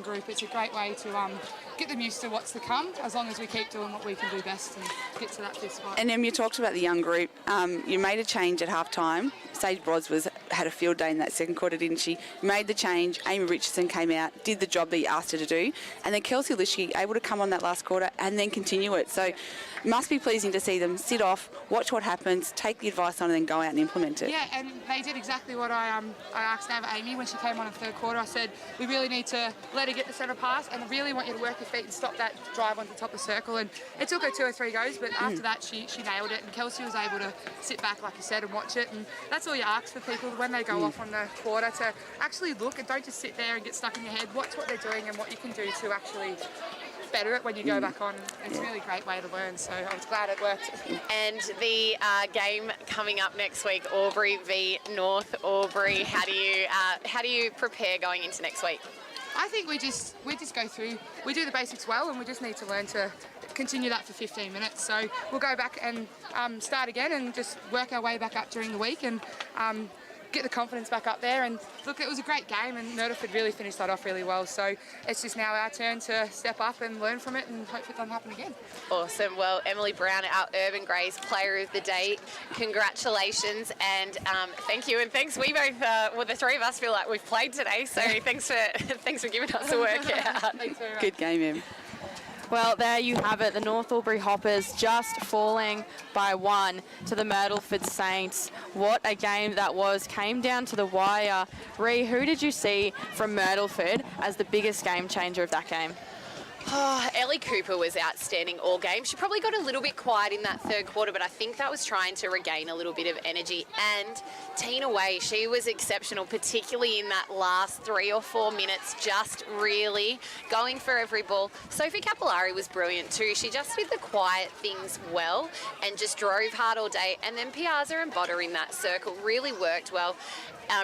group. It's a great way to get them used to what's to come, as long as we keep doing what we can do best and get to that 5th spot. And Em, you talked about the young group. You made a change at half-time. Sage Bros had a field day in that second quarter, didn't she? Made the change. Amy Richardson came out, did the job that you asked her to do, and then Kelsey Lischke able to come on that last quarter and then continue it. So it must be pleasing to see them sit off, watch what happens, take the advice on, and then go out and implement it. Yeah, and they did exactly what I asked Amy when she came on in the third quarter. I said, we really need to let her get the centre pass, and I really want you to work your feet and stop that drive onto the top of the circle. And it took her 2 or 3 goes, but after that she nailed it, and Kelsey was able to sit back, like you said, and watch it. And that's all you ask for people when they go off on the quarter, to actually look and don't just sit there and get stuck in your head. Watch what they're doing and what you can do to actually better it when you go back on. It's a really great way to learn, so I was glad it worked. And the game coming up next week, Albury v North Albury. How do you prepare going into next week? I think we just go through, we do the basics well, and we just need to learn to continue that for 15 minutes. So we'll go back and start again and just work our way back up during the week and get the confidence back up there. And look, it was a great game, and Myrtleford really finished that off really well. So it's just now our turn to step up and learn from it, and hope it doesn't happen again. Awesome. Well, Emily Brown, our Urban Greys Player of the Day, congratulations and thank you. And thanks, we both, well, the 3 of us feel like we've played today. So thanks for giving us a workout. Thanks very much. Good game, Em. Well, there you have it. The North Albury Hoppers just falling by 1 to the Myrtleford Saints. What a game that was. Came down to the wire. Ree, who did you see from Myrtleford as the biggest game changer of that game? Oh, Ellie Cooper was outstanding all game. She probably got a little bit quiet in that third quarter, but I think that was trying to regain a little bit of energy. And Tina Way, she was exceptional, particularly in that last 3 or 4 minutes, just really going for every ball. Sophie Capillari was brilliant too. She just did the quiet things well and just drove hard all day. And then Piazza and Botter in that circle really worked well.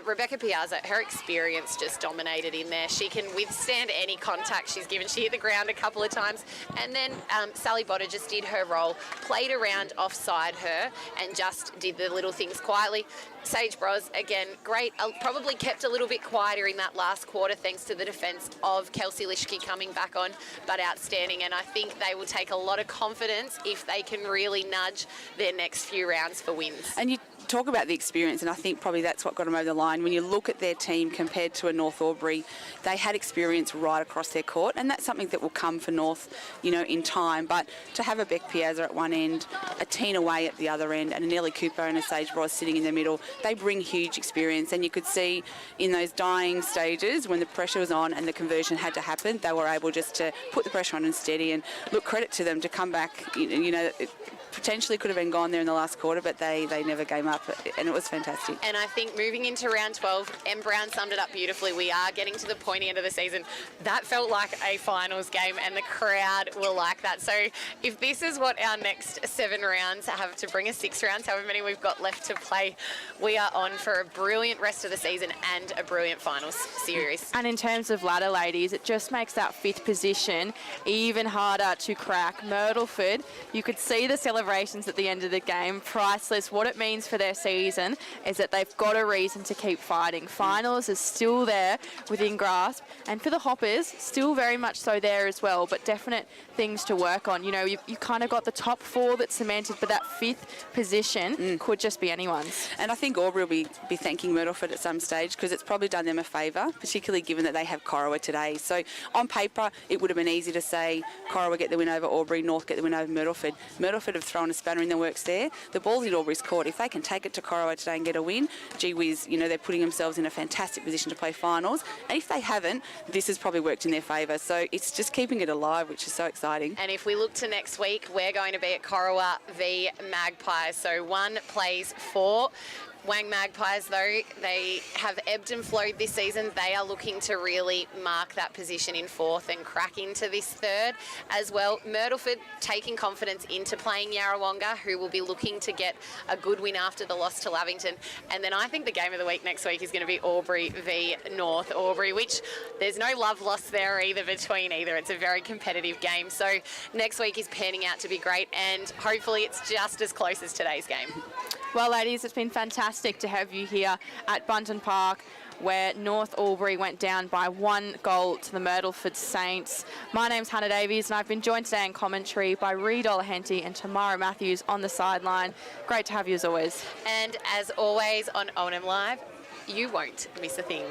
Rebecca Piazza, her experience just dominated in there. She can withstand any contact she's given. She hit the ground a couple of times. And then Sally Botter just did her role, played around offside her and just did the little things quietly. Sage Bros, again, great. Probably kept a little bit quieter in that last quarter thanks to the defence of Kelsey Lischke coming back on, but outstanding. And I think they will take a lot of confidence if they can really nudge their next few rounds for wins. And you talk about the experience, and I think probably that's what got them over the line. When you look at their team compared to a North Albury, they had experience right across their court, and that's something that will come for North, you know, in time. But to have a Beck Piazza at one end, a Tina Way at the other end, and a Nellie Cooper and a Sage Bros sitting in the middle, they bring huge experience. And you could see in those dying stages when the pressure was on and the conversion had to happen, they were able just to put the pressure on and steady. And look, credit to them to come back. You know, it potentially could have been gone there in the last quarter, but they never gave up, and it was fantastic. And I think moving into round 12, Em Brown summed it up beautifully. We are getting to the pointy end of the season. That felt like a finals game, and the crowd will like that. So if this is what our next 7 rounds have to bring us, 6 rounds, however many we've got left to play, we are on for a brilliant rest of the season and a brilliant finals series. And in terms of ladder, ladies, it just makes that 5th position even harder to crack. Myrtleford, you could see the celebration celebrations at the end of the game, priceless. What it means for their season is that they've got a reason to keep fighting. Finals is still there within grasp, and for the Hoppers, still very much so there as well, but definite things to work on. You know, you kind of got the top 4 that's cemented, but that 5th position could just be anyone's. And I think Albury will be thanking Myrtleford at some stage, because it's probably done them a favour, particularly given that they have Corowa today. So on paper, it would have been easy to say Corowa get the win over Albury, North get the win over Myrtleford. Myrtleford have thrown a spanner in the works there. The ball's in Albury's court. If they can take it to Corowa today and get a win, gee whiz, you know, they're putting themselves in a fantastic position to play finals. And if they haven't, this has probably worked in their favour. So it's just keeping it alive, which is so exciting. And if we look to next week, we're going to be at Corowa v Magpies. So 1 plays 4. Wang Magpies, though, they have ebbed and flowed this season. They are looking to really mark that position in 4th and crack into this 3rd as well. Myrtleford taking confidence into playing Yarrawonga, who will be looking to get a good win after the loss to Lavington. And then I think the game of the week next week is going to be Albury v North Albury, which there's no love lost there either between either. It's a very competitive game. So next week is panning out to be great, and hopefully it's just as close as today's game. Well, ladies, it's been fantastic to have you here at Bunton Park, where North Albury went down by 1 goal to the Myrtleford Saints. My name's Hannah Davies, and I've been joined today in commentary by Reed Olahenty and Tamara Matthews on the sideline. Great to have you as always. And as always on O&M Live, you won't miss a thing.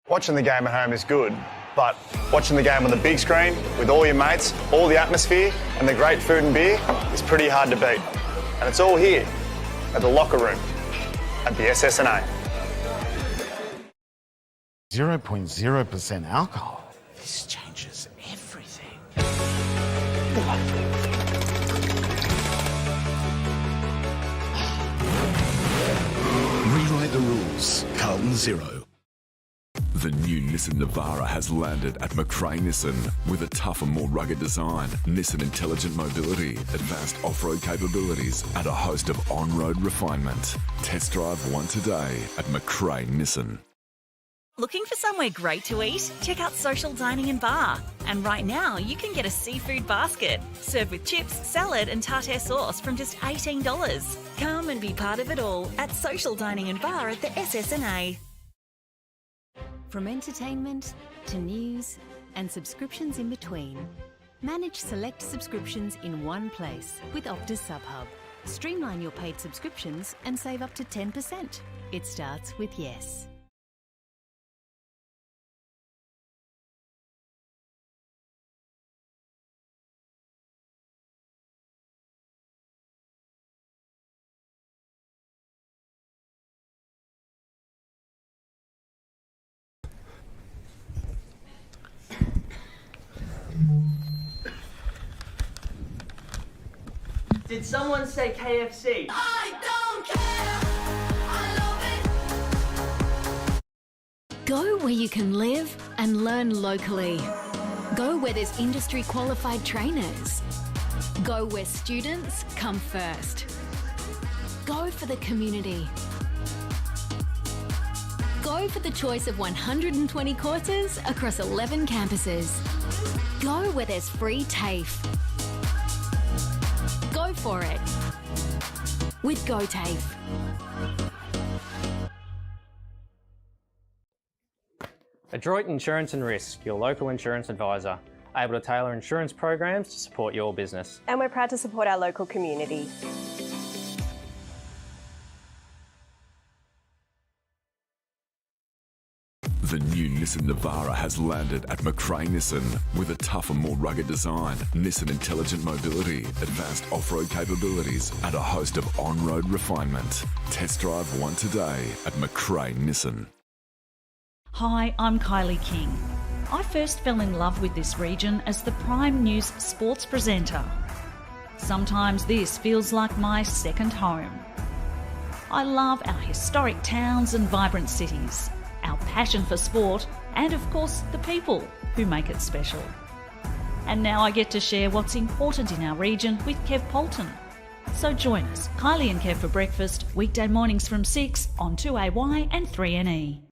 Watching the game at home is good, but watching the game on the big screen with all your mates, all the atmosphere and the great food and beer is pretty hard to beat. And it's all here at the locker room at the SSNA. 0.0% alcohol. This changes everything. Rewrite the rules. Carlton 0. The new Nissan Navara has landed at McRae Nissan with a tougher, more rugged design, Nissan intelligent mobility, advanced off-road capabilities, and a host of on-road refinement. Test drive one today at McRae Nissan. Looking for somewhere great to eat? Check out Social Dining and Bar. And right now, you can get a seafood basket served with chips, salad and tartare sauce from just $18. Come and be part of it all at Social Dining and Bar at the SSNA. From entertainment to news and subscriptions in between, manage select subscriptions in one place with Optus SubHub. Streamline your paid subscriptions and save up to 10%. It starts with yes. Did someone say KFC? I don't care. I love it. Go where you can live and learn locally. Go where there's industry qualified trainers. Go where students come first. Go for the community. Go for the choice of 120 courses across 11 campuses. Go where there's free TAFE. Go for it with GoTAFE. Adroit Insurance and Risk, your local insurance advisor, able to tailor insurance programs to support your business. And we're proud to support our local community. The new Nissan Navara has landed at McRae Nissan with a tougher, more rugged design, Nissan intelligent mobility, advanced off-road capabilities, and a host of on-road refinement. Test drive one today at McRae Nissan. Hi, I'm Kylie King. I first fell in love with this region as the Prime News sports presenter. Sometimes this feels like my second home. I love our historic towns and vibrant cities, our passion for sport, and of course the people who make it special. And now I get to share what's important in our region with Kev Polton. So join us, Kylie and Kev for breakfast, weekday mornings from 6 on 2AY and 3NE.